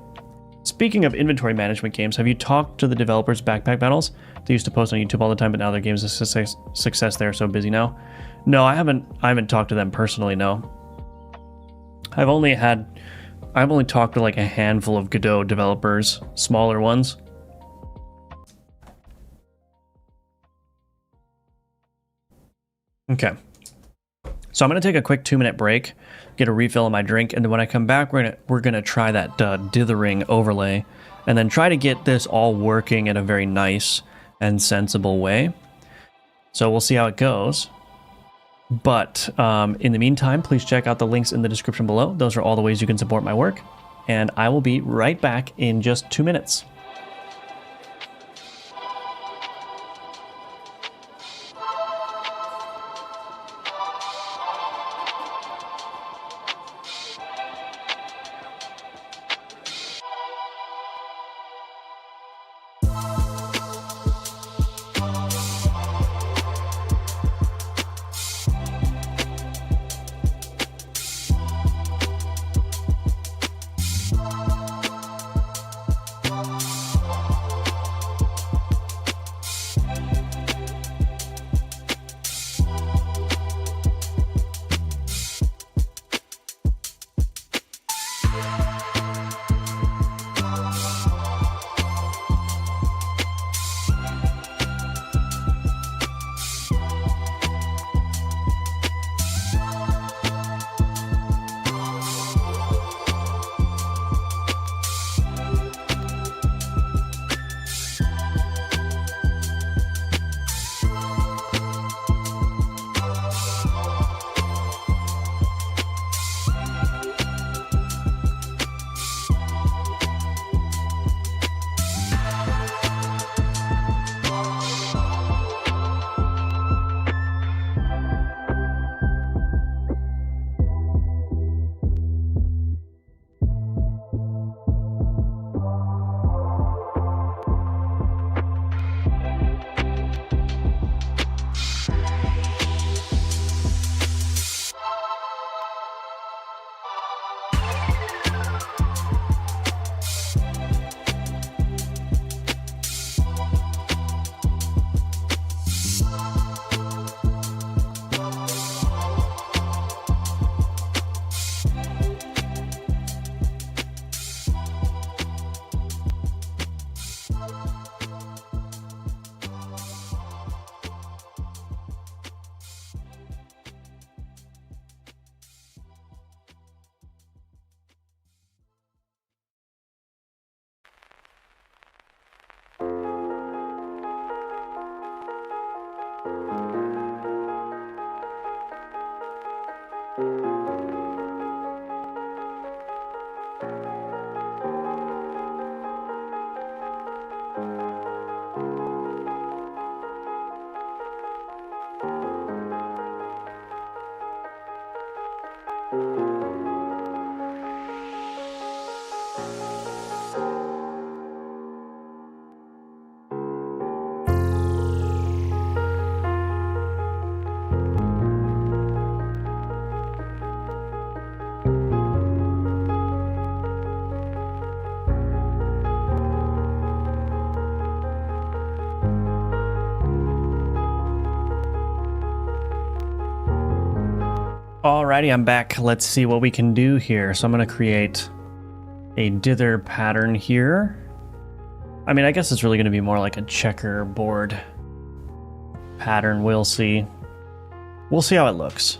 Speaker 1: Speaking of inventory management games, have you talked to the developers Backpack Battles? They used to post on YouTube all the time, but now their games are success. They're so busy now. No, I haven't talked to them personally, no. I've only talked to like a handful of Godot developers, smaller ones. Okay. So I'm gonna take a quick 2-minute break, get a refill of my drink, and then when I come back, we're gonna try that dithering overlay, and then try to get this all working in a very nice and sensible way. So we'll see how it goes. But in the meantime, please check out the links in the description below. Those are all the ways you can support my work, and I will be right back in just 2 minutes. Alrighty, I'm back. Let's see what we can do here. So I'm going to create a dither pattern here. I mean, I guess it's really going to be more like a checkerboard pattern. We'll see. We'll see how it looks.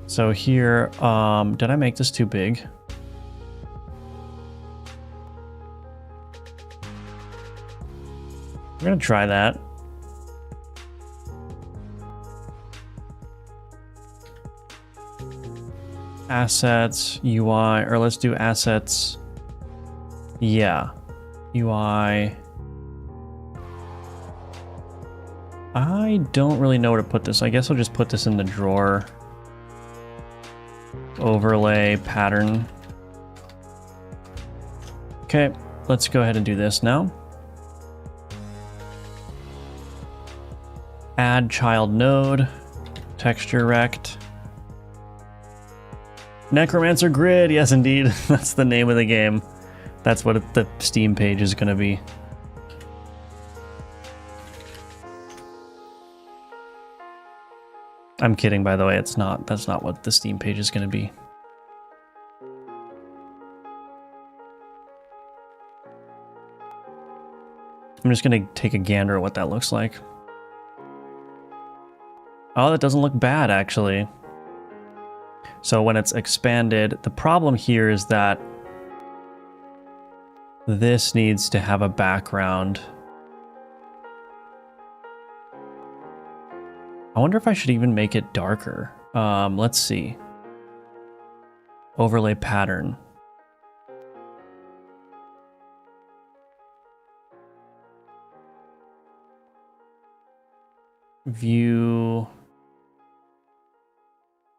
Speaker 1: So here, did I make this too big? We're going to try that. assets, UI, or let's do assets. Yeah, UI. I don't really know where to put this. I guess I'll just put this in the drawer. Overlay pattern. Okay, let's go ahead and do this now. Add child node, texture rect. Necromancer grid, yes indeed, that's the name of the game. That's what the Steam page is gonna be. I'm kidding, by the way, it's not. That's not what the Steam page is gonna be. I'm just gonna take a gander at what that looks like. Oh, that doesn't look bad, actually. So when it's expanded, the problem here is that this needs to have a background. I wonder if I should even make it darker. Let's see. Overlay pattern. View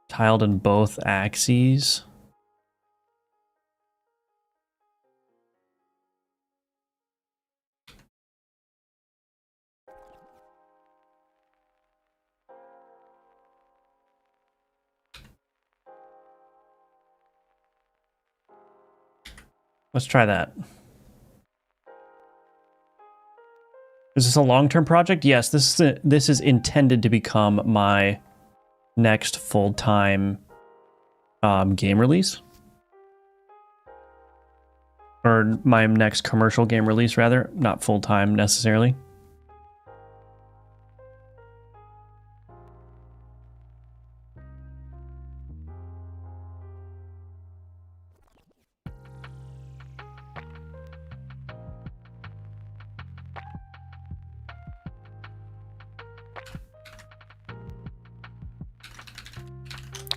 Speaker 1: tiled in both axes. Let's try that. Is this a long-term project? Yes, this is intended to become my next full-time game release. Or my next commercial game release, rather. Not full-time, necessarily.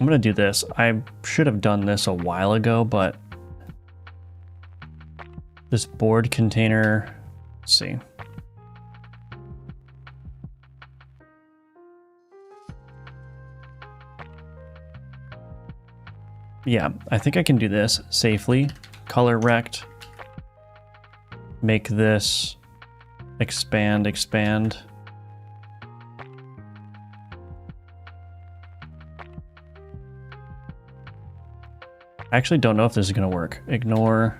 Speaker 1: I'm gonna do this. I should have done this a while ago, but this board container, let's see. Yeah, I think I can do this safely. Color rect. Make this expand. I actually don't know if this is going to work. Ignore.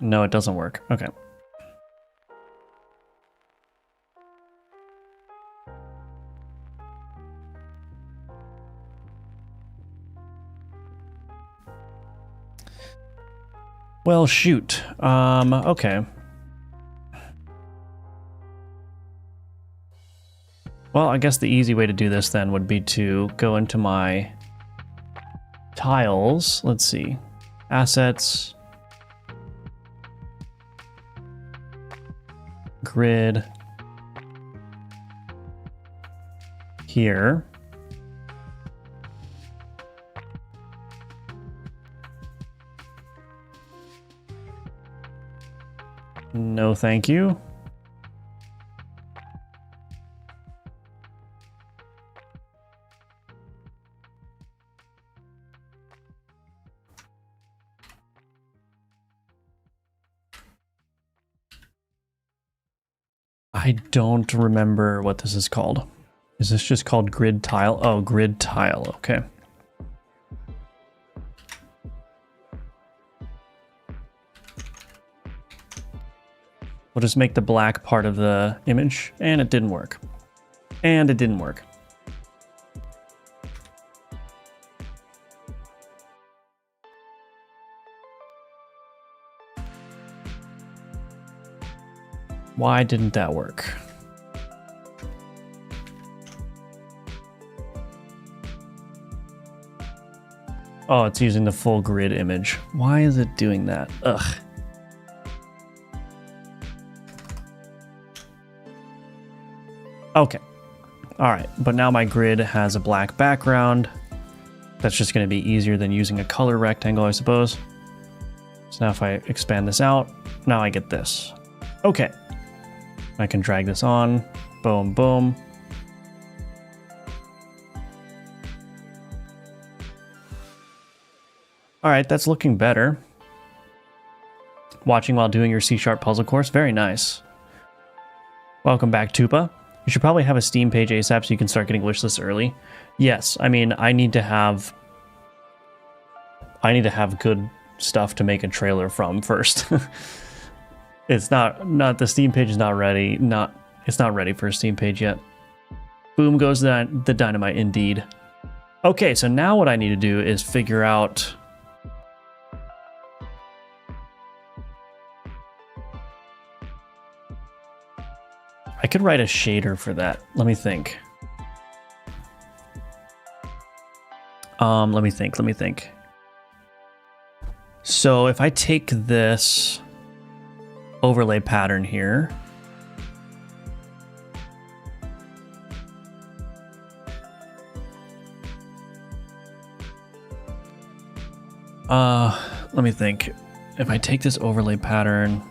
Speaker 1: No, it doesn't work. Okay. Well, shoot. Okay. Well, I guess the easy way to do this then would be to go into my tiles. Let's see. Assets. Grid. Here. No, thank you. I don't remember what this is called. Is this just called grid tile? Oh, grid tile. Okay. We'll just make the black part of the image, and it didn't work. And it didn't work. Why didn't that work? Oh, it's using the full grid image. Why is it doing that? Ugh. Okay. All right, but now my grid has a black background. That's just going to be easier than using a color rectangle, I suppose. So now if I expand this out, now I get this. Okay. I can drag this on. Boom, boom. All right, that's looking better. Watching while doing your C# puzzle course, very nice. Welcome back, Tupa. You should probably have a Steam page ASAP so you can start getting wish lists early. Yes, I mean, I need to have good stuff to make a trailer from first. It's not the Steam page is not ready. It's not ready for a Steam page yet. Boom goes the dynamite indeed. Okay, so now what I need to do is figure out I could write a shader for that. Let me think. Let me think. So if I take this overlay pattern here, let me think. If I take this overlay pattern,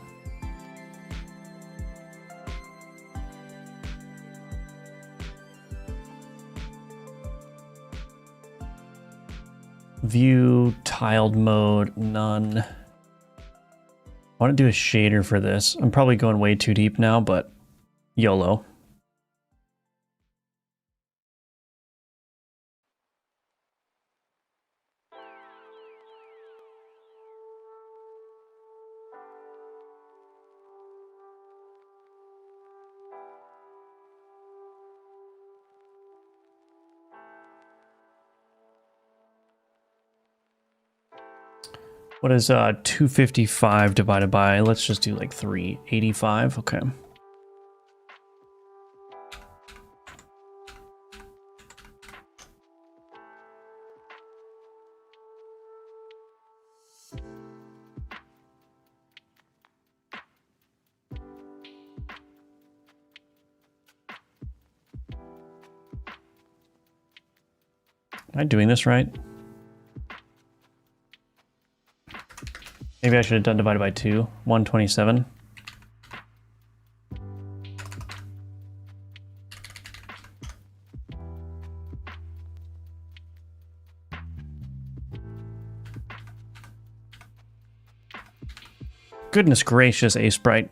Speaker 1: view, tiled mode, none. I want to do a shader for this. I'm probably going way too deep now, but YOLO. What is 255 divided by, let's just do like 385, okay. Am I doing this right? Maybe I should have done divided by 2, 127. Goodness gracious, Sprite.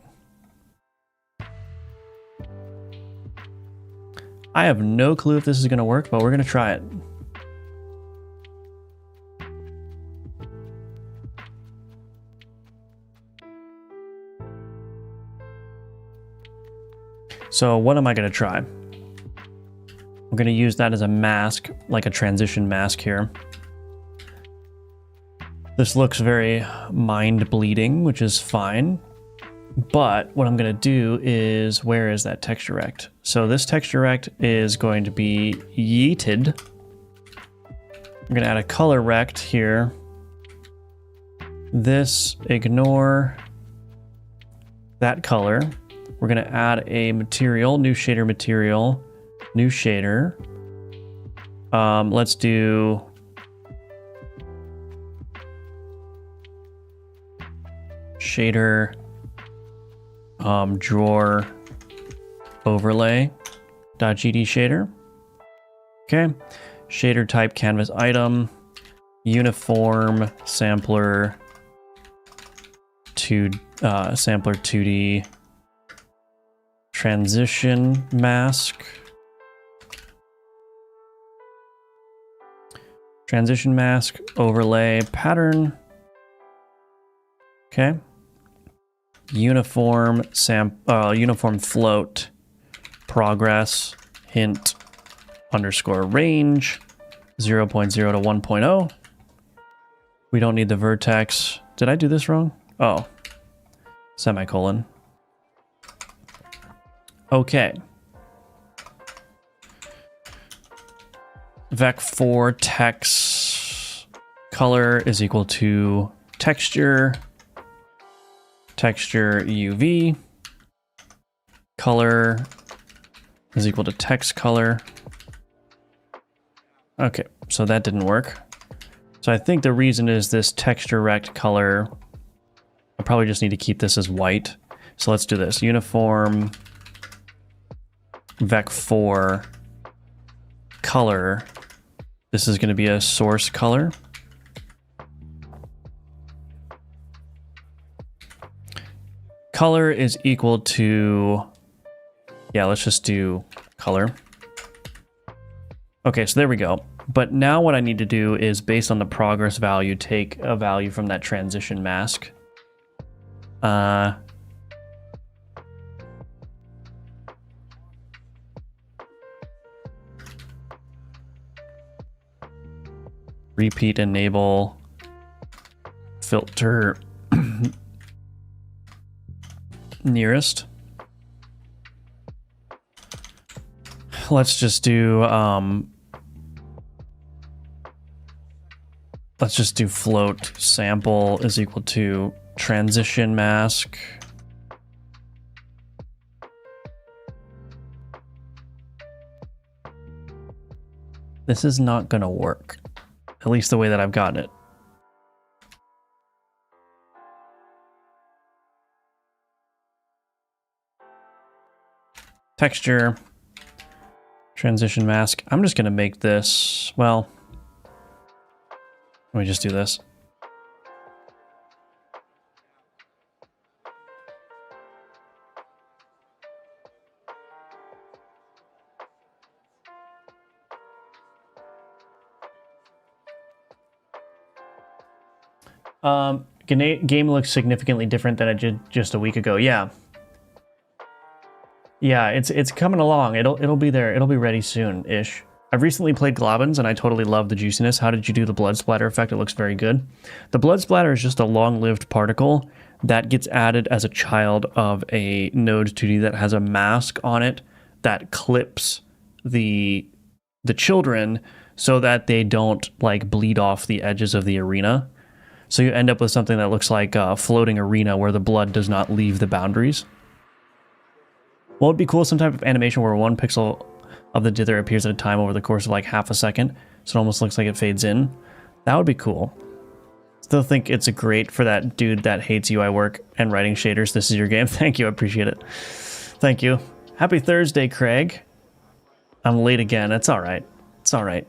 Speaker 1: I have no clue if this is going to work, but we're going to try it. So what am I going to try? I'm going to use that as a mask, like a transition mask here. This looks very mind bleeding, which is fine. But what I'm going to do is, where is that texture rect? So this texture rect is going to be yeeted. I'm going to add a color rect here. This, ignore that color. We're going to add a material, new shader material, new shader. Let's do shader drawer overlay .gd shader. Okay. Shader type canvas item, uniform sampler to sampler 2D. Transition mask. Transition mask, overlay, pattern. Okay. Uniform uniform float, progress, hint, underscore range, 0.0 to 1.0. We don't need the vertex. Did I do this wrong? Oh, semicolon. Okay. Vec4 text color is equal to texture UV color is equal to text color. Okay, so that didn't work. So I think the reason is this texture rect color. I probably just need to keep this as white. So let's do this. Uniform vec4 color. This is going to be a source color. Color is equal to, yeah, let's just do color. Okay, so there we go. But now what I need to do is, based on the progress value, take a value from that transition mask. Repeat enable filter nearest. Let's just do float sample is equal to transition mask. This is not gonna work, at least the way that I've gotten it. Texture, transition mask. I'm just gonna make this, well, let me just do this. Game looks significantly different than it did just a week ago. Yeah. Yeah, it's coming along. It'll be there. It'll be ready soon-ish. I've recently played Globins and I totally love the juiciness. How did you do the blood splatter effect? It looks very good. The blood splatter is just a long-lived particle that gets added as a child of a Node 2D that has a mask on it that clips the children so that they don't like bleed off the edges of the arena. So you end up with something that looks like a floating arena where the blood does not leave the boundaries. Well, it'd be cool, some type of animation where 1 pixel of the dither appears at a time over the course of like half a second, so it almost looks like it fades in. That would be cool. Still think it's great for that dude that hates UI work and writing shaders. This is your game. Thank you, I appreciate it. Thank you. Happy Thursday, Craig. I'm late again. It's all right. It's all right.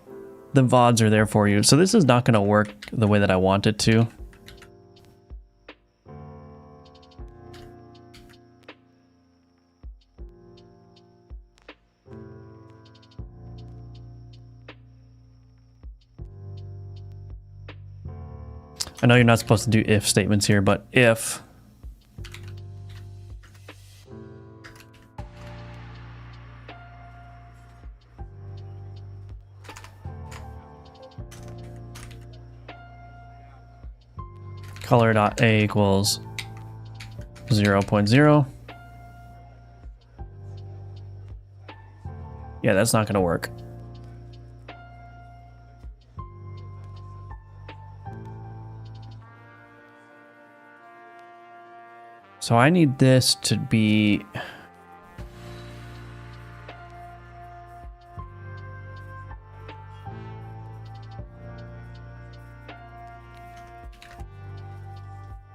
Speaker 1: The VODs are there for you. So this is not going to work the way that I want it to. I know you're not supposed to do if statements here, but if color.a equals 0.0, yeah, that's not going to work. So I need this to be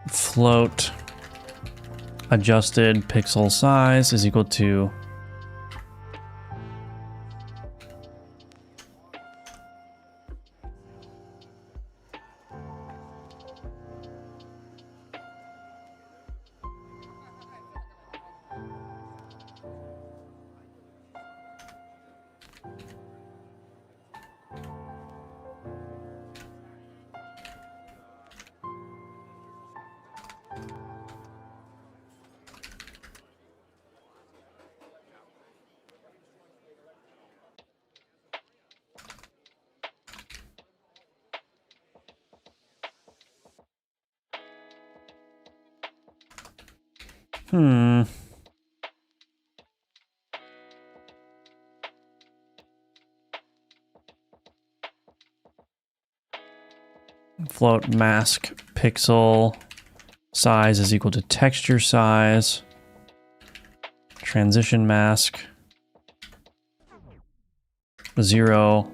Speaker 1: float adjusted pixel size is equal to float mask pixel size is equal to texture size, transition mask 0.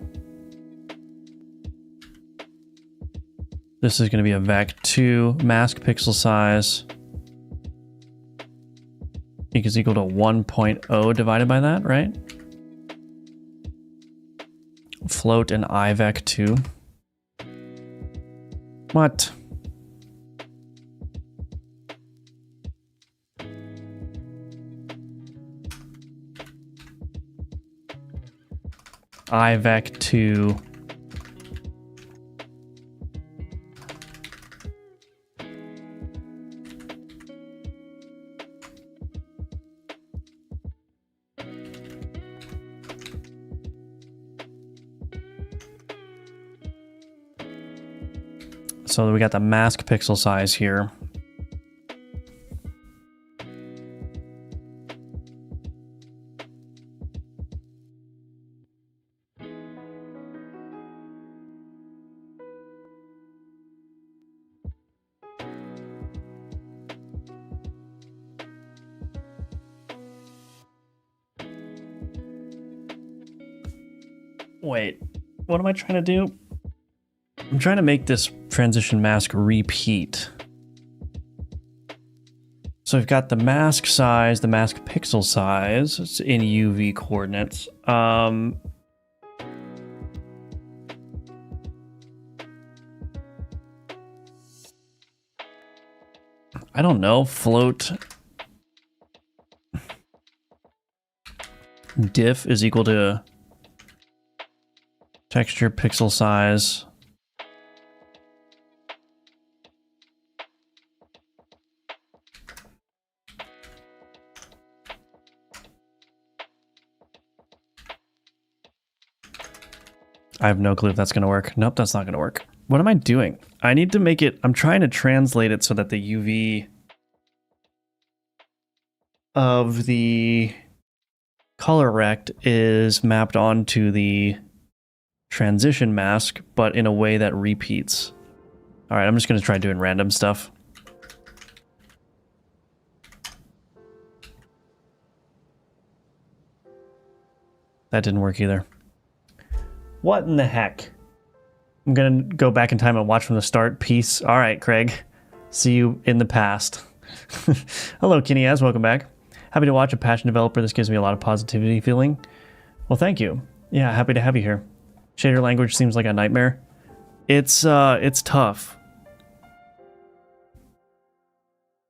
Speaker 1: This is going to be a vec2 mask pixel size is equal to 1.0 divided by that, right? Float and ivec2. What? ivec2 so we got the mask pixel size here. Wait, what am I trying to do? I'm trying to make this transition mask repeat. So I've got the mask size, the mask pixel size. It's in UV coordinates. I don't know. Float diff is equal to texture pixel size. I have no clue if that's going to work. Nope, that's not going to work. What am I doing? I need to make it, I'm trying to translate it so that the UV of the color rect is mapped onto the transition mask, but in a way that repeats. All right, I'm just going to try doing random stuff. That didn't work either. What in the heck? I'm gonna go back in time and watch from the start. Peace. All right, Craig. See you in the past. Hello, Kineas. Welcome back. Happy to watch a passion developer. This gives me a lot of positivity feeling. Well, thank you. Yeah, happy to have you here. Shader language seems like a nightmare. It's tough.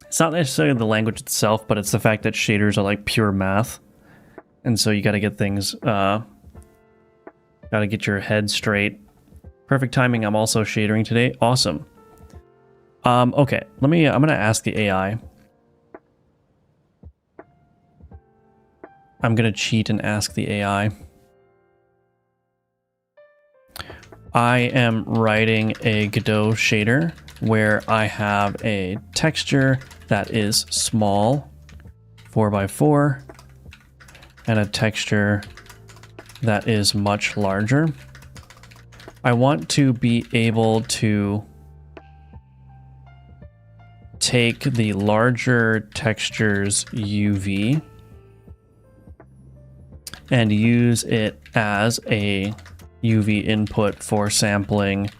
Speaker 1: It's not necessarily the language itself, but it's the fact that shaders are like pure math. And so you got to get things... Gotta get your head straight. Perfect timing. I'm also shadering today. Awesome. Okay. I'm gonna ask the AI. I'm gonna cheat and ask the AI. I am writing a Godot shader where I have a texture that is small, 4x4, and a texture that is much larger. I want to be able to take the larger texture's UV and use it as a UV input for sampling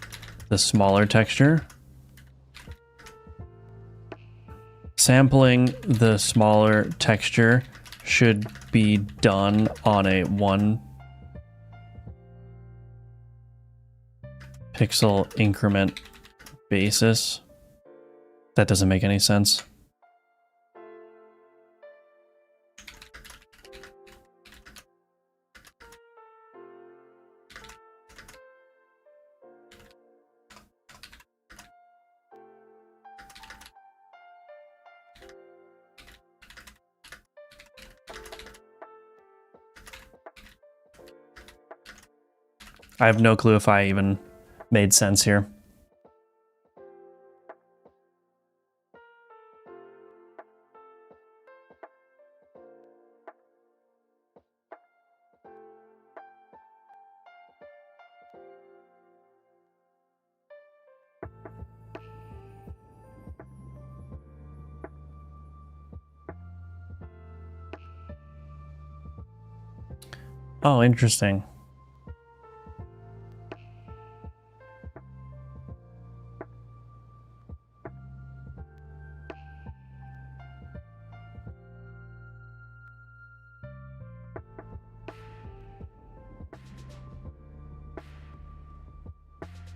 Speaker 1: the smaller texture. Sampling the smaller texture should be done on a 1 pixel increment basis. That doesn't make any sense. I have no clue if I even made sense here. Oh, interesting.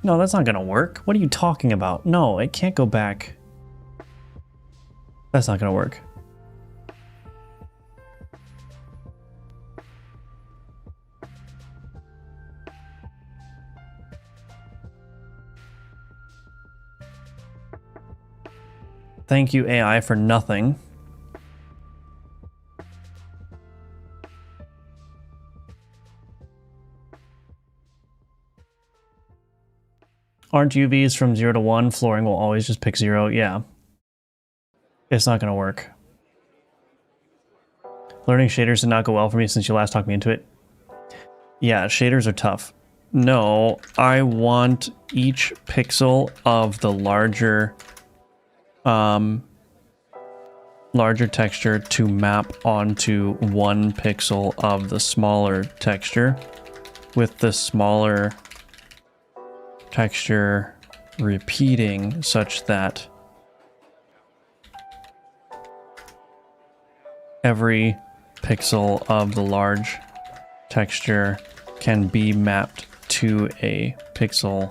Speaker 1: No, that's not gonna work. What are you talking about? No, it can't go back. That's not gonna work. Thank you, AI, for nothing. Aren't UVs from 0 to 1? Flooring will always just pick 0. Yeah. It's not going to work. Learning shaders did not go well for me since you last talked me into it. Yeah, shaders are tough. No, I want each pixel of the larger texture to map onto one pixel of the smaller texture, with the smaller texture repeating such that every pixel of the large texture can be mapped to a pixel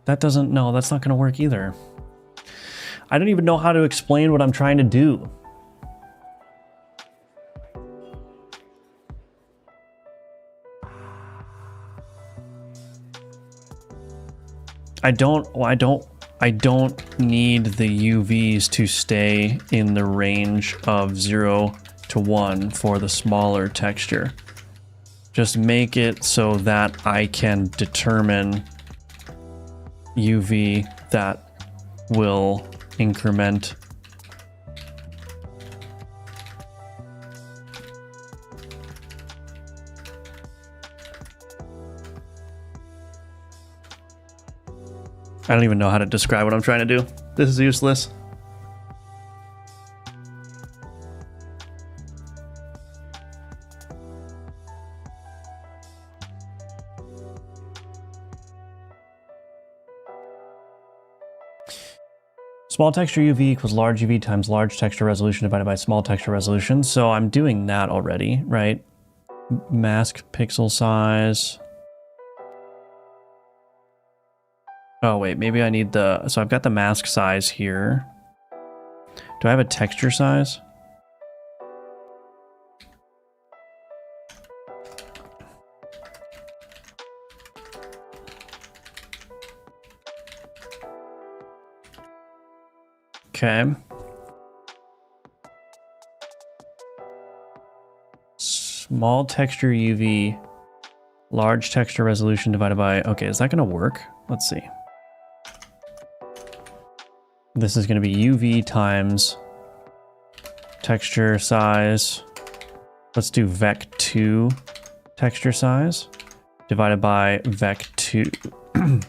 Speaker 1: that doesn't, no, that's not going to work either. I don't even know how to explain what I'm trying to do. I don't need the UVs to stay in the range of 0 to 1 for the smaller texture. Just make it so that I can determine UV that will increment I don't even know how to describe what I'm trying to do. This is useless. Small texture UV equals large UV times large texture resolution divided by small texture resolution. So I'm doing that already, right? Mask pixel size. Oh wait, maybe I need the, so I've got the mask size here. Do I have a texture size? Okay. Small texture UV, large texture resolution divided by, okay, is that gonna work? Let's see. This is going to be UV times texture size. Let's do vec2 texture size divided by vec2.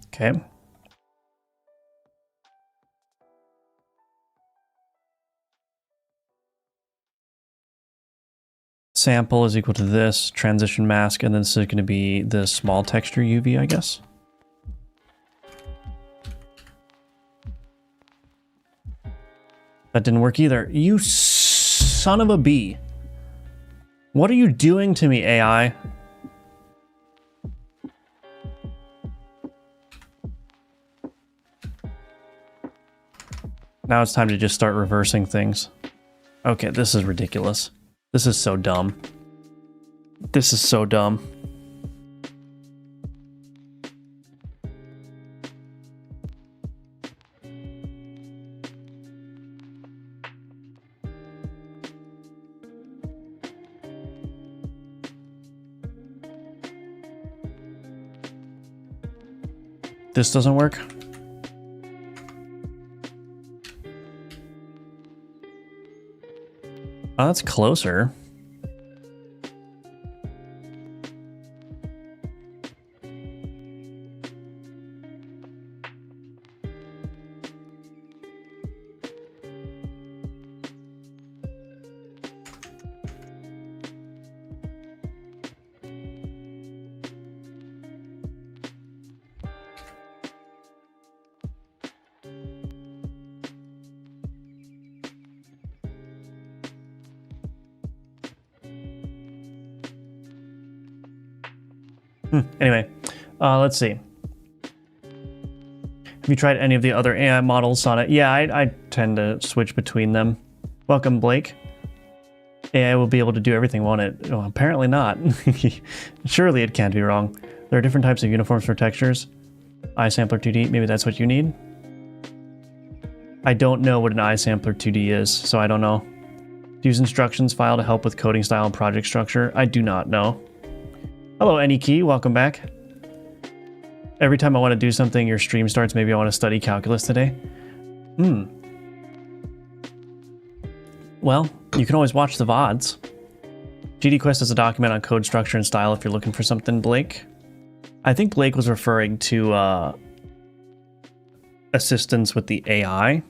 Speaker 1: Okay. Sample is equal to this, transition mask, and then this is going to be the small texture UV, I guess. That didn't work either. You son of a bee. What are you doing to me, AI? Now it's time to just start reversing things. Okay, this is ridiculous. This is so dumb. This is so dumb. This doesn't work. Oh, that's closer. Anyway, let's see. Have you tried any of the other AI models on it? Yeah, I tend to switch between them. Welcome, Blake. AI will be able to do everything, won't it? Well, apparently not. Surely it can't be wrong. There are different types of uniforms for textures. iSampler 2D, maybe that's what you need? I don't know what an iSampler 2D is, so I don't know. Use instructions file to help with coding style and project structure. I do not know. Hello, Anykey, welcome back. Every time I want to do something, your stream starts. Maybe I want to study calculus today. Well, you can always watch the VODs. GDQuest is a document on code structure and style if you're looking for something, Blake. I think Blake was referring to assistance with the AI,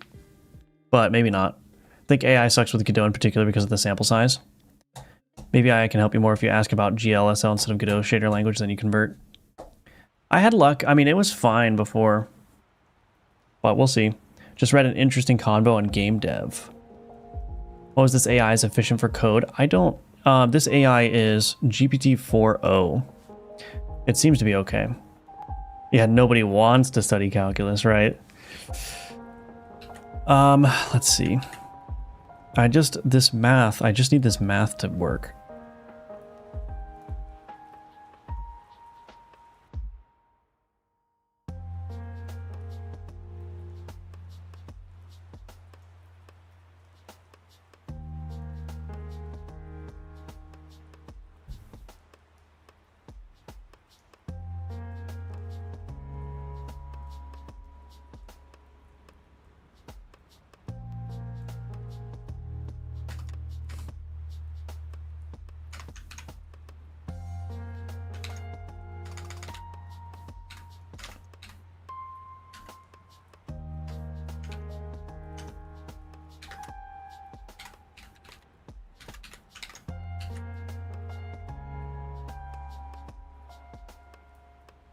Speaker 1: but maybe not. I think AI sucks with Godot in particular because of the sample size. Maybe I can help you more if you ask about GLSL instead of Godot shader language, then you convert. I had luck. I mean, it was fine before, but we'll see. Just read an interesting convo on game dev. What was this AI is efficient for code? I don't, this AI is GPT-4o. It seems to be okay. Yeah, nobody wants to study calculus, right? Let's see. I just need this math to work.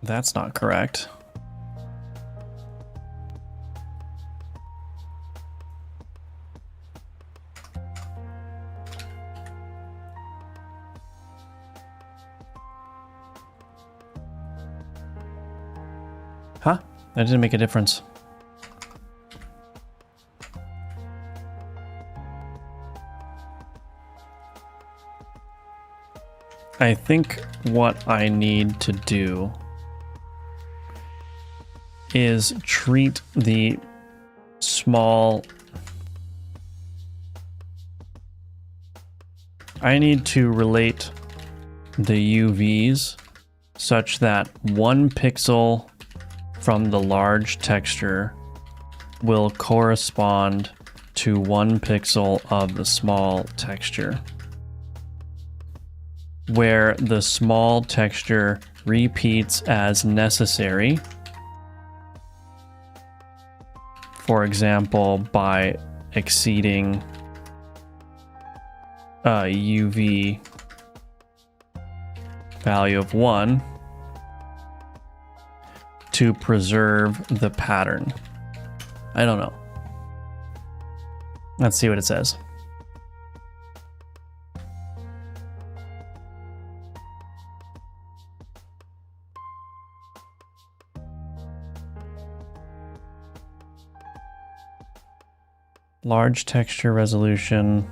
Speaker 1: That's not correct. Huh? That didn't make a difference. I think what I need to do is treat the small... I need to relate the UVs such that 1 pixel from the large texture will correspond to 1 pixel of the small texture, where the small texture repeats as necessary. For example, by exceeding a UV value of 1 to preserve the pattern. I don't know. Let's see what it says. Large texture resolution.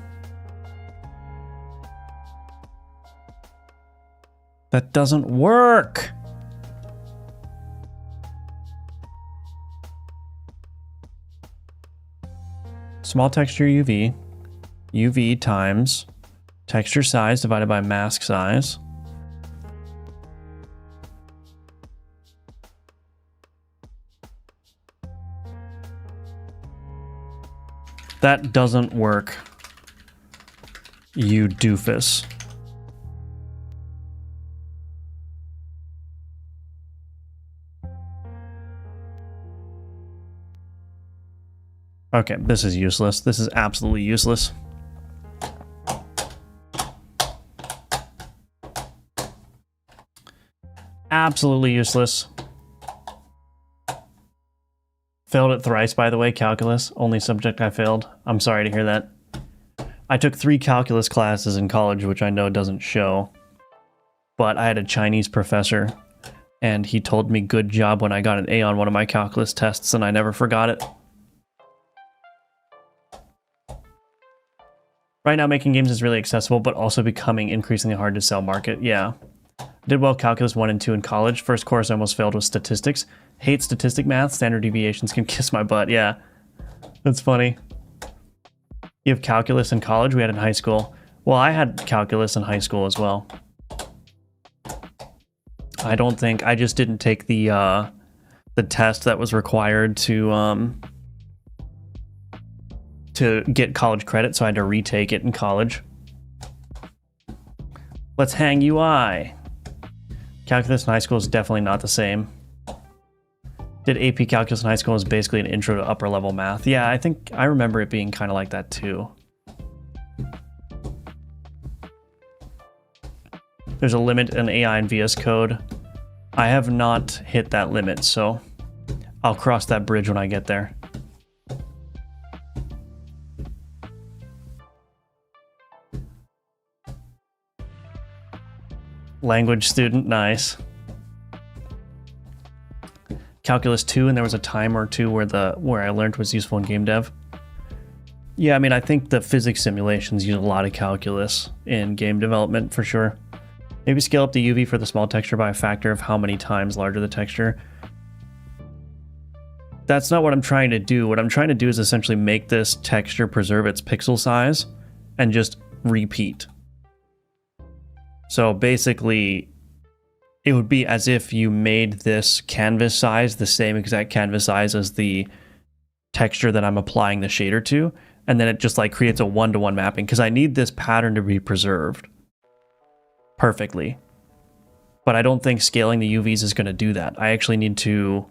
Speaker 1: That doesn't work. Small texture UV. UV times texture size divided by mask size. That doesn't work, you doofus. Okay, this is useless. This is absolutely useless. Absolutely useless. Failed it thrice, by the way, calculus. Only subject I failed. I'm sorry to hear that. I took 3 calculus classes in college, which I know doesn't show. But I had a Chinese professor And he told me good job when I got an A on one of my calculus tests, and I never forgot it. Right now, making games is really accessible, but also becoming increasingly hard to sell market. Yeah. Did well calculus 1 and 2 in college. First course I almost failed with statistics. Hate statistic math. Standard deviations can kiss my butt. Yeah. That's funny. You have calculus in college? We had in high school. Well, I had calculus in high school as well. I don't think... I just didn't take the test that was required to get college credit, so I had to retake it in college. Let's hang UI. Calculus in high school is definitely not the same. Did AP Calculus in high school was basically an intro to upper level math. Yeah, I think I remember it being kind of like that too. There's a limit in AI and VS Code. I have not hit that limit, so I'll cross that bridge when I get there. Language student, nice. Calculus 2, and there was a time or two where I learned was useful in game dev. Yeah, I mean, I think the physics simulations use a lot of calculus in game development for sure. Maybe scale up the UV for the small texture by a factor of how many times larger the texture. That's not what I'm trying to do. What I'm trying to do is essentially make this texture preserve its pixel size and just repeat. So basically, it would be as if you made this canvas size the same exact canvas size as the texture that I'm applying the shader to, and then it just like creates a one-to-one mapping, because I need this pattern to be preserved perfectly. But I don't think scaling the UVs is going to do that. I actually need to...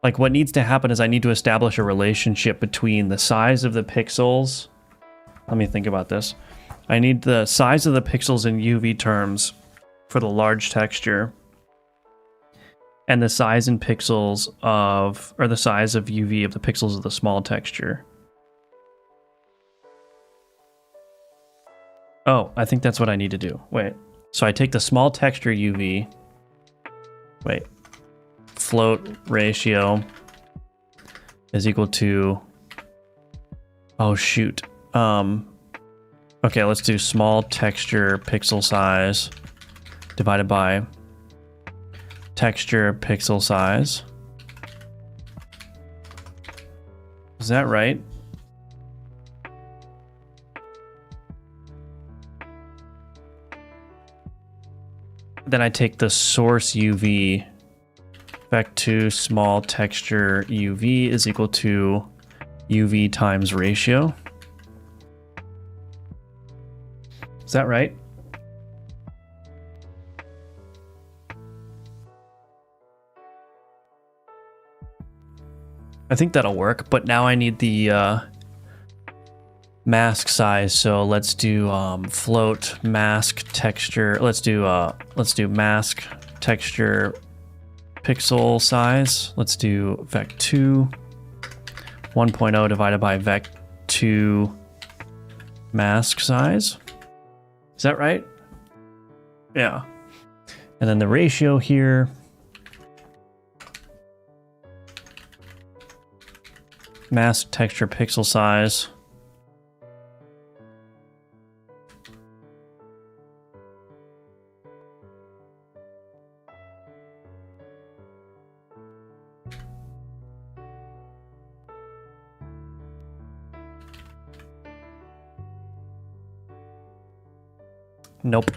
Speaker 1: Like, what needs to happen is I need to establish a relationship between the size of the pixels... Let me think about this. I need the size of the pixels in UV terms for the large texture, and the size in pixels of, or the size of UV of the pixels of the small texture. Oh, I think that's what I need to do. Wait. So I take the small texture UV. Wait. Float ratio is equal to... Oh, shoot. Okay, let's do small texture pixel size divided by texture pixel size. Is that right? Then I take the source UV, vec2 small texture UV is equal to UV times ratio. Is that right? I think that'll work, but now I need the mask size. So let's do float mask texture. Let's do mask texture pixel size. Let's do vec2 1.0 divided by vec2 mask size. Is that right? Yeah. And then the ratio here. Mask texture pixel size. Nope.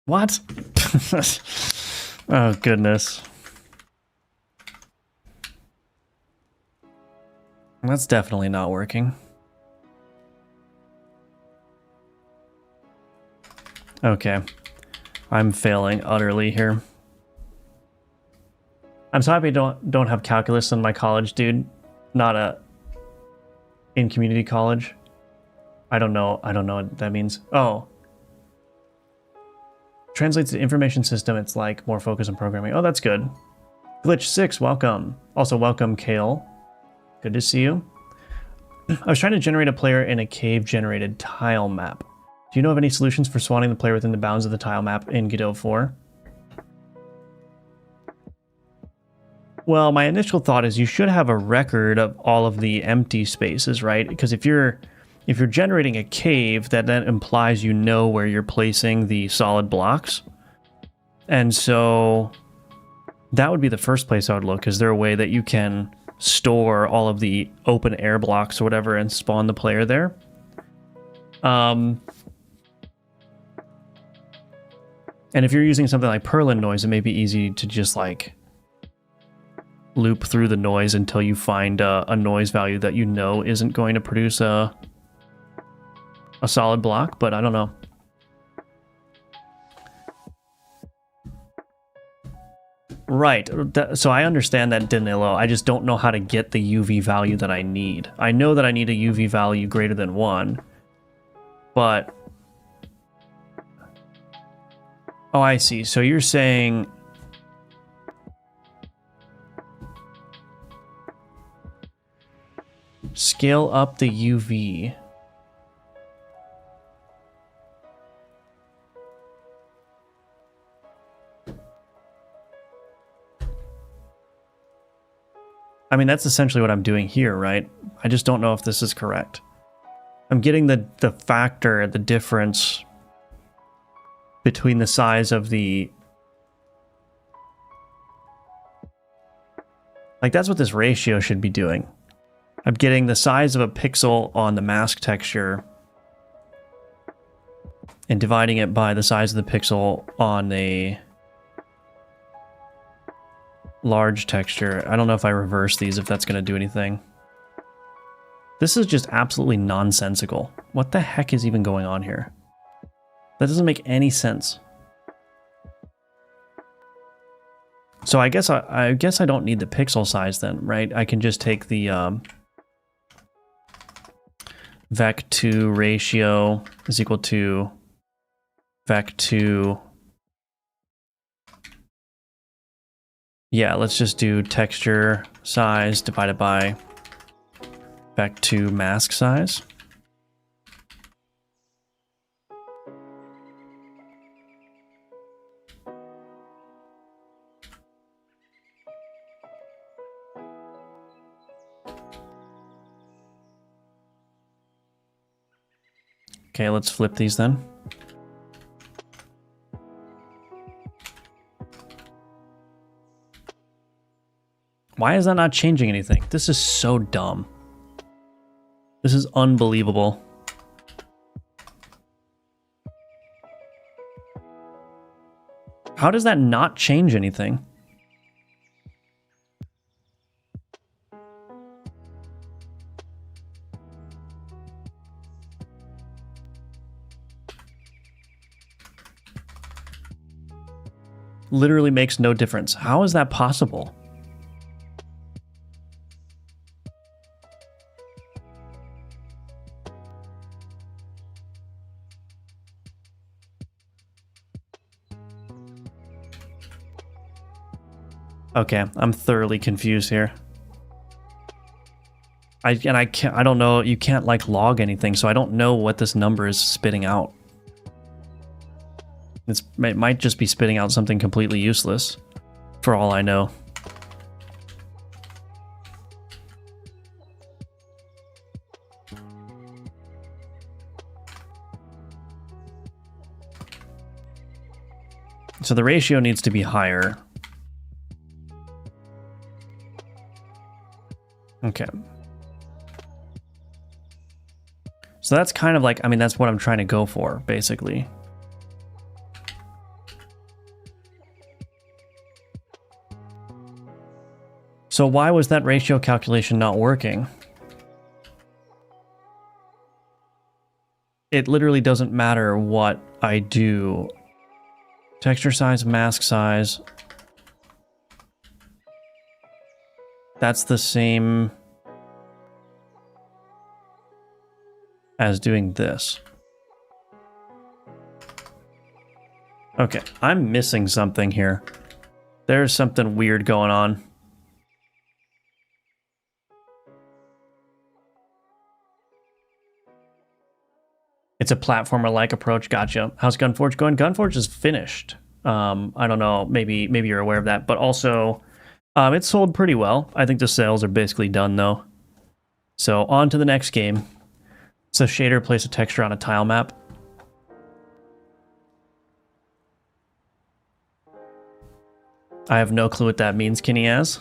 Speaker 1: What? Oh, goodness. That's definitely not working. Okay. I'm failing utterly here. I'm so happy I don't have calculus in my college, dude. Not in community college. I don't know what that means. Oh. Translates to information system. It's like more focus on programming. Oh, that's good. Glitch6, welcome. Also, welcome, Kale. Good to see you. I was trying to generate a player in a cave-generated tile map. Do you know of any solutions for spawning the player within the bounds of the tile map in Godot 4? Well, my initial thought is you should have a record of all of the empty spaces, right? Because if you're generating a cave, that implies you know where you're placing the solid blocks. And so that would be the first place I would look. Is there a way that you can store all of the open air blocks or whatever and spawn the player there? And if you're using something like Perlin noise, it may be easy to just like loop through the noise until you find a noise value that you know isn't going to produce a solid block, but I don't know. Right, so I understand that, Danilo. I just don't know how to get the UV value that I need. I know that I need a UV value greater than 1, but... Oh, I see. So you're saying... Scale up the UV. I mean, that's essentially what I'm doing here, right? I just don't know if this is correct. I'm getting the factor, the difference between the size of the... Like, that's what this ratio should be doing. I'm getting the size of a pixel on the mask texture and dividing it by the size of the pixel on a large texture. I don't know if I reverse these, if that's going to do anything. This is just absolutely nonsensical. What the heck is even going on here? That doesn't make any sense. So I guess I don't need the pixel size then, right? I can just take the vec2 ratio is equal to vec2. Yeah, let's just do texture size divided by vec2 mask size. Okay, let's flip these then. Why is that not changing anything? This is so dumb. This is unbelievable. How does that not change anything? Literally makes no difference. How is that possible? Okay, I'm thoroughly confused here. I don't know, you can't like log anything, so I don't know what this number is spitting out. It might just be spitting out something completely useless, for all I know. So the ratio needs to be higher. Okay. So that's kind of like, I mean, that's what I'm trying to go for, basically. So why was that ratio calculation not working? It literally doesn't matter what I do. Texture size, mask size. That's the same as doing this. Okay, I'm missing something here. There's something weird going on. It's a platformer-like approach. Gotcha. How's Gunforge going? Gunforge is finished. I don't know. Maybe you're aware of that. But also, it sold pretty well. I think the sales are basically done, though. So on to the next game. It's a shader, place a texture on a tile map. I have no clue what that means, Kenny Az.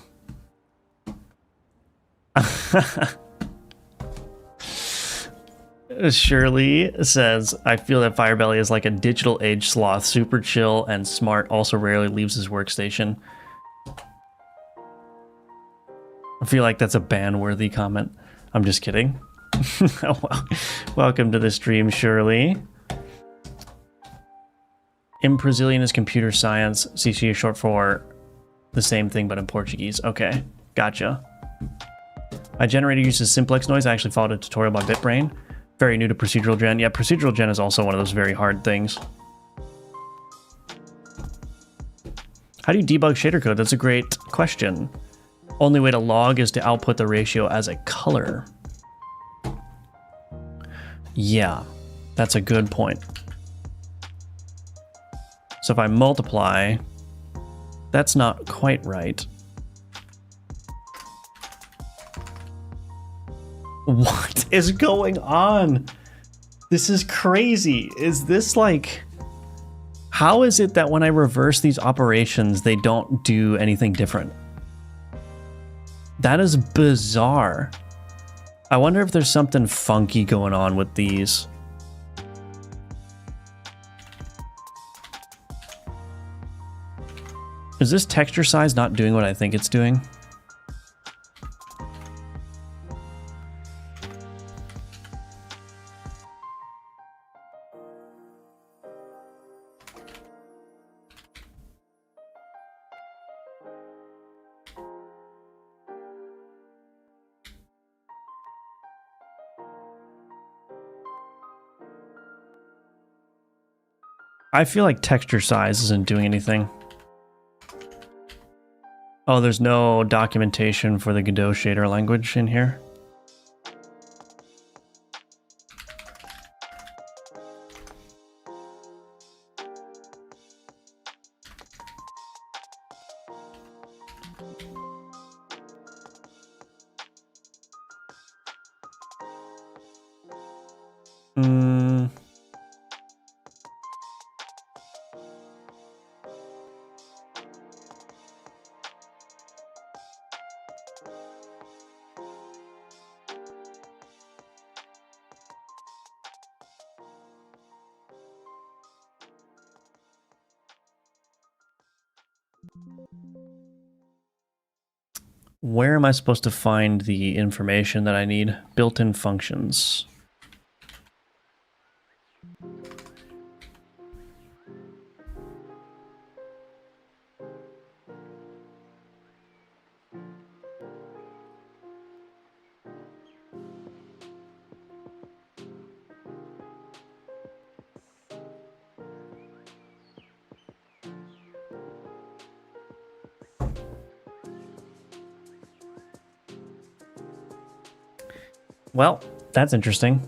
Speaker 1: Shirley says, I feel that Firebelly is like a digital age sloth, super chill and smart, also rarely leaves his workstation. I feel like that's a ban-worthy comment. I'm just kidding. Welcome to the stream, Shirley. Brazilian is computer science. CC is short for the same thing, but in Portuguese. Okay, gotcha. My generator uses simplex noise. I actually followed a tutorial by BitBrain. Very new to procedural gen. Yeah, procedural gen is also one of those very hard things. How do you debug shader code? That's a great question. Only way to log is to output the ratio as a color. Yeah, that's a good point. So if I multiply, that's not quite right. What is going on? This is crazy. Is this like... How is it that when I reverse these operations, they don't do anything different? That is bizarre. I wonder if there's something funky going on with these. Is this texture size not doing what I think it's doing? I feel like texture size isn't doing anything. Oh, there's no documentation for the Godot shader language in here. Where am I supposed to find the information that I need? Built-in functions. Well, that's interesting.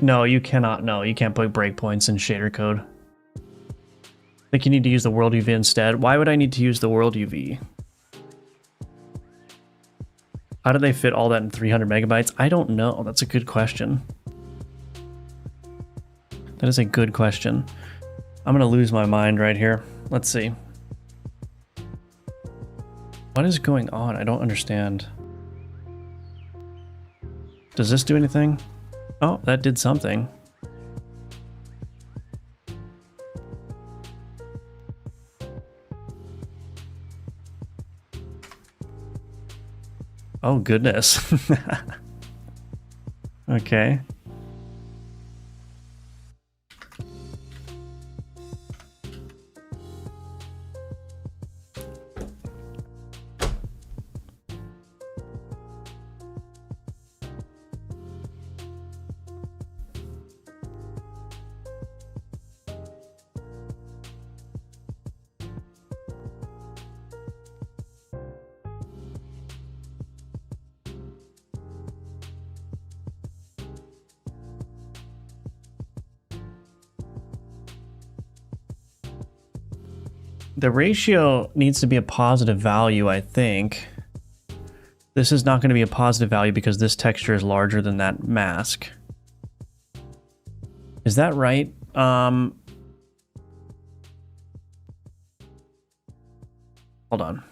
Speaker 1: No, you cannot. No, you can't put breakpoints in shader code. I think you need to use the world UV instead. Why would I need to use the world UV? How do they fit all that in 300 megabytes? I don't know. That's a good question. That is a good question. I'm going to lose my mind right here. Let's see. What is going on? I don't understand. Does this do anything? Oh, that did something. Oh, goodness. Okay. The ratio needs to be a positive value, I think. This is not going to be a positive value because this texture is larger than that mask. Is that right? Hold on.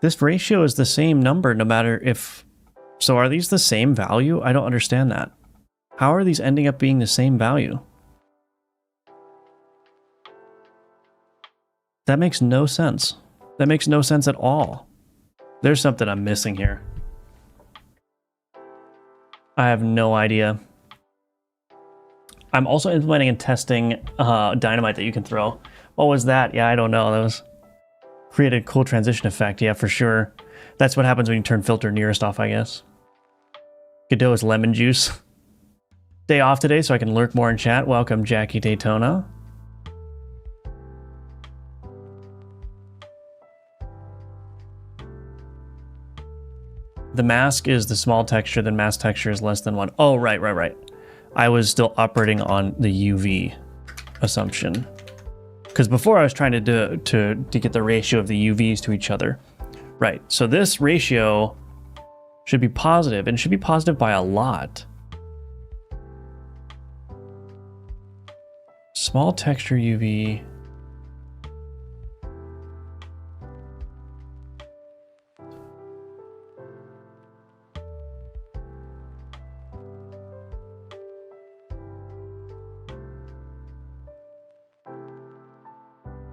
Speaker 1: This ratio is the same number no matter if... So are these the same value? I don't understand that. How are these ending up being the same value? That makes no sense. That makes no sense at all. There's something I'm missing here. I have no idea. I'm also implementing and testing dynamite that you can throw. What was that? Yeah, I don't know. That was... Created a cool transition effect, yeah, for sure. That's what happens when you turn filter nearest off, I guess. Godot is lemon juice. Day off today so I can lurk more in chat. Welcome, Jackie Daytona. The mask is the small texture, then mask texture is less than 1. Oh, right. I was still operating on the UV assumption. Because before I was trying to get the ratio of the UVs to each other. Right, so this ratio should be positive, and it should be positive by a lot. Small texture UV.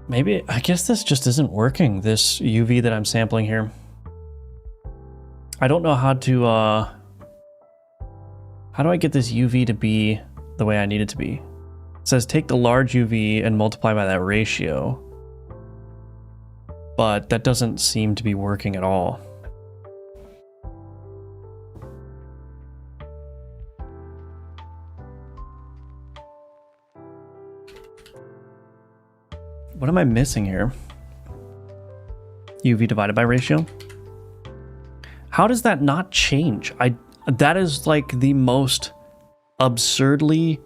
Speaker 1: Maybe, I guess this just isn't working, this UV that I'm sampling here. I don't know how to, how do I get this UV to be the way I need it to be? It says take the large UV and multiply by that ratio. But that doesn't seem to be working at all. What am I missing here? UV divided by ratio? How does that not change? That is like the most absurdly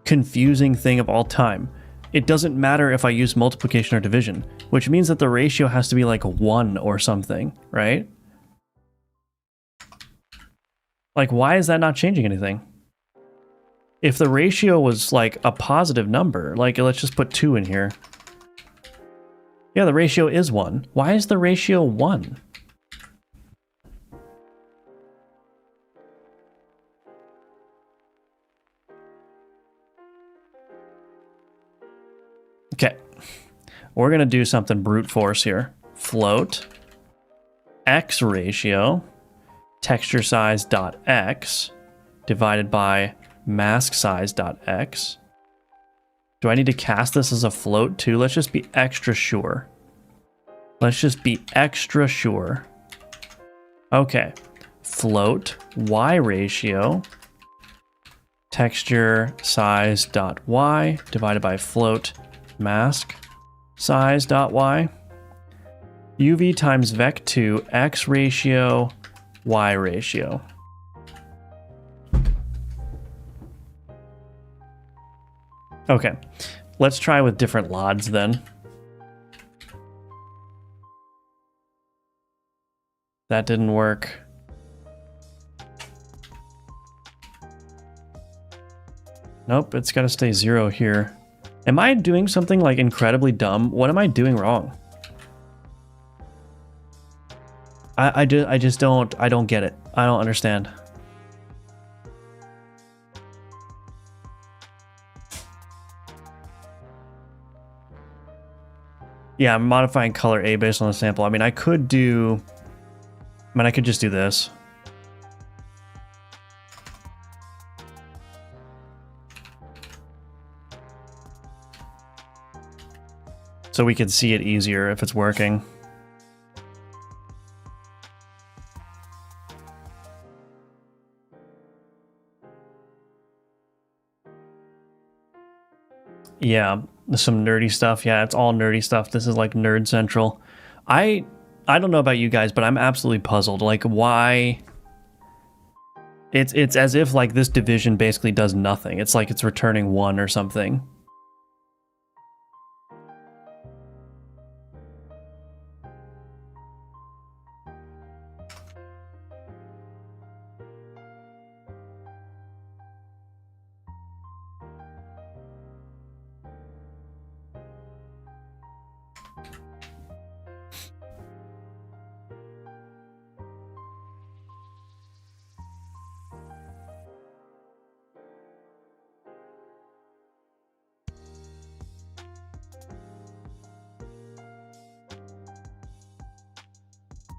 Speaker 1: confusing thing of all time. It doesn't matter if I use multiplication or division, which means that the ratio has to be like 1 or something, right? Like, why is that not changing anything? If the ratio was like a positive number, like let's just put 2 in here. Yeah, the ratio is 1. Why is the ratio 1? Okay, we're gonna do something brute force here. Float x ratio texture size dot x divided by mask size dot x. Do I need to cast this as a float too? Let's just be extra sure. Let's just be extra sure. Okay, float y ratio texture size dot y divided by float mask size dot y. UV times vec2 x ratio y ratio. Okay, let's try with different LODs then. That didn't work. Nope, it's got to stay 0 here. Am I doing something like incredibly dumb? What am I doing wrong? I just don't get it. I don't understand. Yeah, I'm modifying color A based on the sample. I mean, I could just do this. So we can see it easier if it's working. Yeah, some nerdy stuff. Yeah, it's all nerdy stuff. This is like nerd central. I don't know about you guys, but I'm absolutely puzzled. Like, why? It's as if like this division basically does nothing. It's like it's returning 1 or something.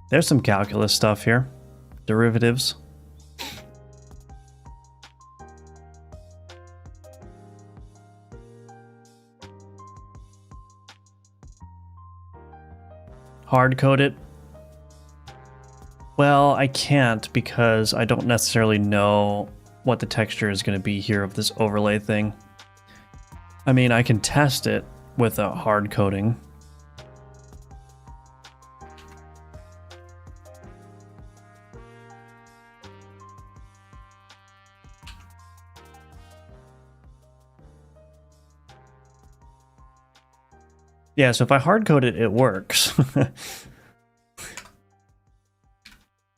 Speaker 1: There's some calculus stuff here. Derivatives. Hard code it. Well, I can't because I don't necessarily know what the texture is going to be here of this overlay thing. I mean, I can test it with a hard coding. Yeah, so if I hard code it, it works.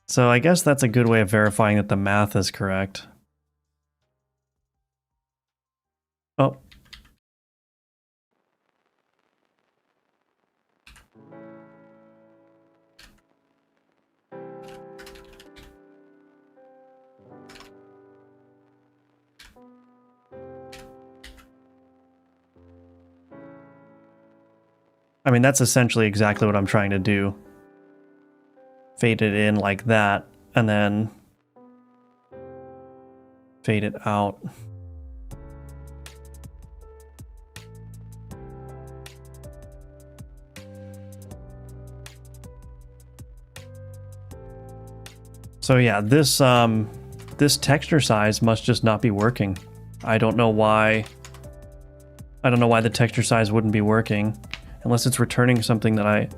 Speaker 1: So I guess that's a good way of verifying that the math is correct. Oh. I mean, that's essentially exactly what I'm trying to do. Fade it in like that, and then fade it out. So yeah, this texture size must just not be working. I don't know why the texture size wouldn't be working. Unless it's returning something that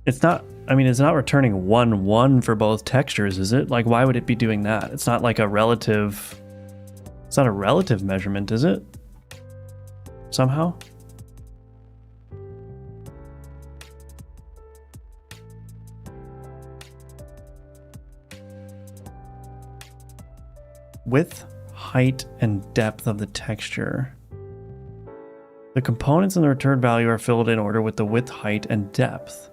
Speaker 1: it's not returning 1, 1 for both textures, is it? Like, why would it be doing that? It's not like a relative measurement, is it? Somehow? Width, height, and depth of the texture. The components in the return value are filled in order with the width, height, and depth.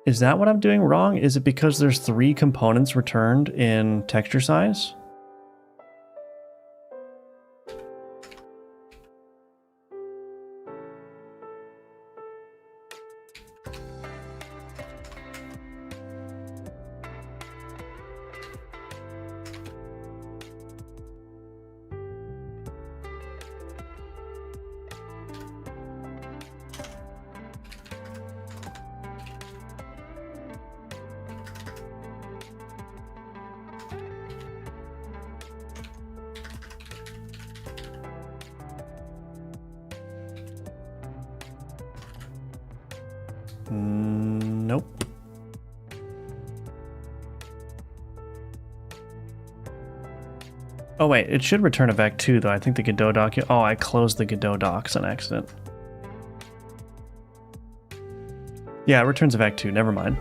Speaker 1: Is that what I'm doing wrong? Is it because there's 3 components returned in texture size? Nope. Oh wait, it should return a vec2 though. I think the Godot doc. Oh, I closed the Godot docs on accident. Yeah, it returns a vec2. Never mind.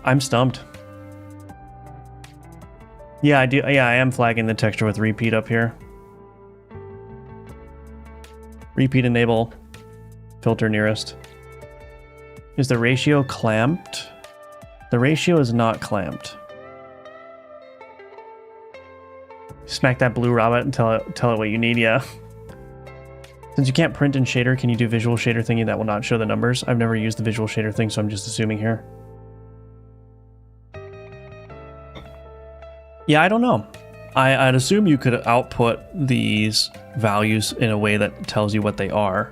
Speaker 1: I'm stumped. Yeah, I do. Yeah, I am flagging the texture with repeat up here. Repeat enable, filter nearest. Is the ratio clamped? The ratio is not clamped. Smack that blue rabbit and tell it what you need, yeah. Since you can't print in shader, can you do visual shader thingy that will not show the numbers? I've never used the visual shader thing, so I'm just assuming here. Yeah, I don't know. I'd assume you could output these values in a way that tells you what they are.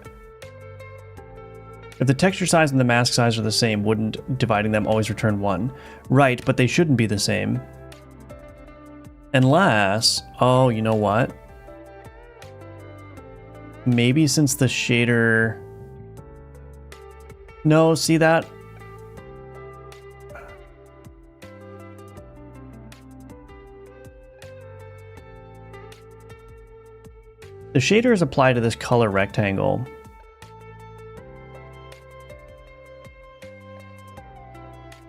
Speaker 1: If the texture size and the mask size are the same, wouldn't dividing them always return 1? Right, but they shouldn't be the same. Unless, oh, you know what? Maybe since the shader... No, see that? The shader is applied to this color rectangle.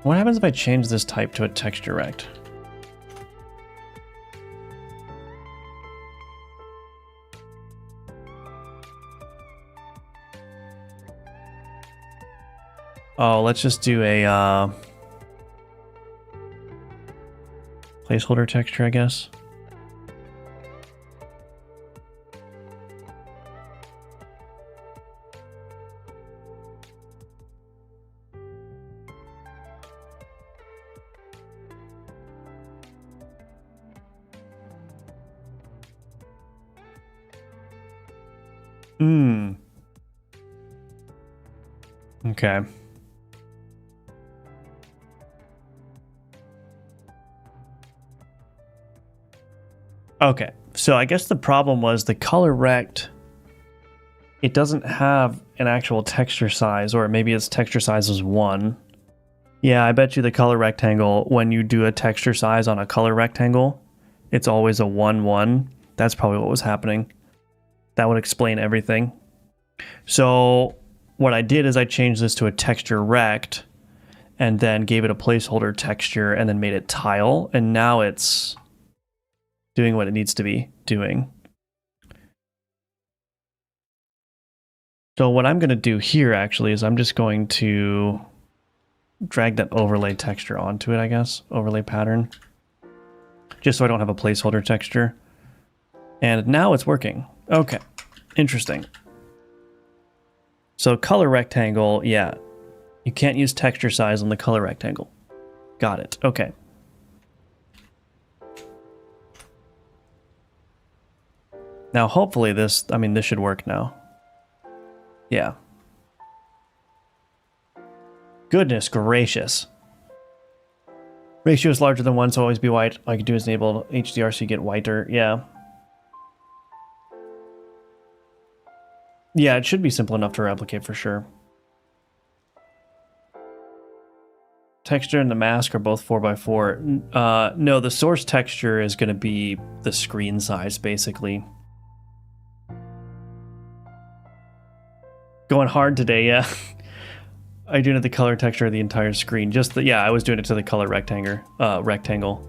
Speaker 1: What happens if I change this type to a texture rect? Oh, let's just do a placeholder texture, I guess. Okay. Okay, so I guess the problem was the color rect, it doesn't have an actual texture size, or maybe its texture size is 1. Yeah, I bet you the color rectangle, when you do a texture size on a color rectangle, it's always a 1, 1. That's probably what was happening. That would explain everything. So what I did is I changed this to a texture rect and then gave it a placeholder texture and then made it tile, and now it's doing what it needs to be doing. So what I'm going to do here actually is I'm just going to drag that overlay texture onto it, I guess. Overlay pattern. Just so I don't have a placeholder texture. And now it's working. Okay. Interesting. So color rectangle, yeah. You can't use texture size on the color rectangle. Got it. Okay. Now hopefully this should work now. Yeah. Goodness gracious. Ratio is larger than 1, so always be white. All you can do is enable HDR so you get whiter. Yeah. Yeah, it should be simple enough to replicate for sure. Texture and the mask are both 4x4. No, the source texture is going to be the screen size, basically. Going hard today, yeah. I doing it the color texture of the entire screen. Just the, yeah, I was doing it to the color rectangle.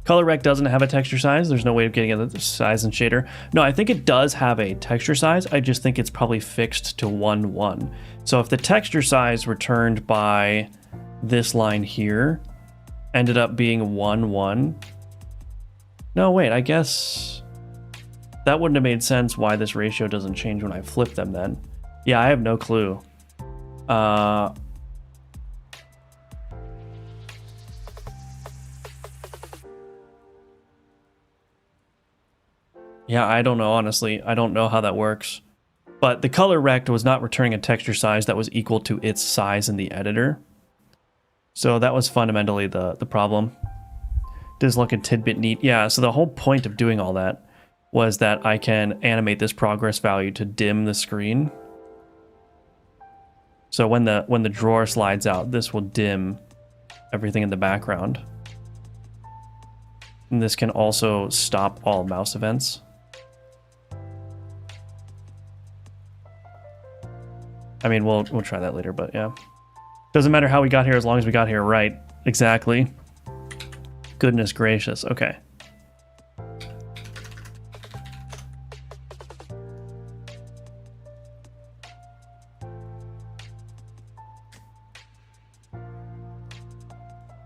Speaker 1: Color rect doesn't have a texture size. There's no way of getting it the size and shader. No, I think it does have a texture size. I just think it's probably fixed to 1, 1. So if the texture size returned by this line here ended up being 1, 1. No, wait, I guess that wouldn't have made sense why this ratio doesn't change when I flip them then. Yeah, I have no clue. Yeah, I don't know, honestly. I don't know how that works. But the color rect was not returning a texture size that was equal to its size in the editor. So that was fundamentally the problem. Does look a tidbit neat. Yeah, so the whole point of doing all that was that I can animate this progress value to dim the screen. So when the drawer slides out, this will dim everything in the background. And this can also stop all mouse events. I mean, we'll try that later, but yeah. Doesn't matter how we got here as long as we got here right. Exactly. Goodness gracious. Okay.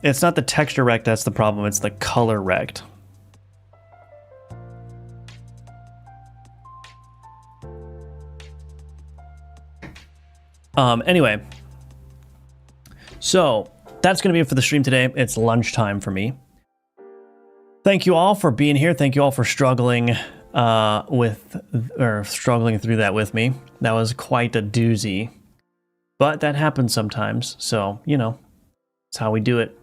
Speaker 1: It's not the texture rect that's the problem, it's the color rect. Anyway, so that's going to be it for the stream today. It's lunchtime for me. Thank you all for being here. Thank you all for struggling struggling through that with me. That was quite a doozy, but that happens sometimes. So, you know, it's how we do it.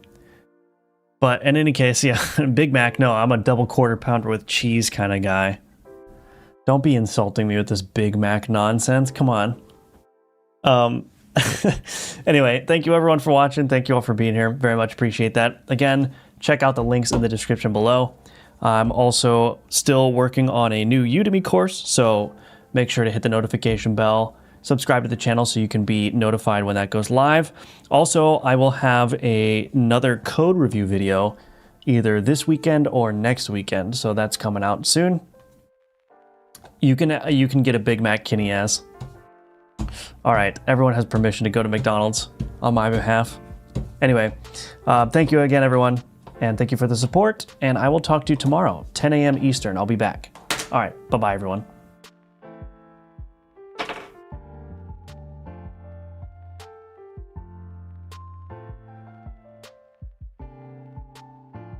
Speaker 1: But in any case, yeah, Big Mac, no, I'm a double quarter pounder with cheese kind of guy. Don't be insulting me with this Big Mac nonsense. Come on. Anyway, thank you everyone for watching. Thank you all for being here. Very much appreciate that. Again, check out the links in the description below. I'm also still working on a new Udemy course, so make sure to hit the notification bell, subscribe to the channel so you can be notified when that goes live. Also, I will have another code review video either this weekend or next weekend, so that's coming out soon. You can get a Big Mac Kinney ass. All right, everyone has permission to go to McDonald's on my behalf. Anyway, thank you again, everyone, and thank you for the support, and I will talk to you tomorrow, 10 a.m. Eastern. I'll be back. All right, bye-bye, everyone.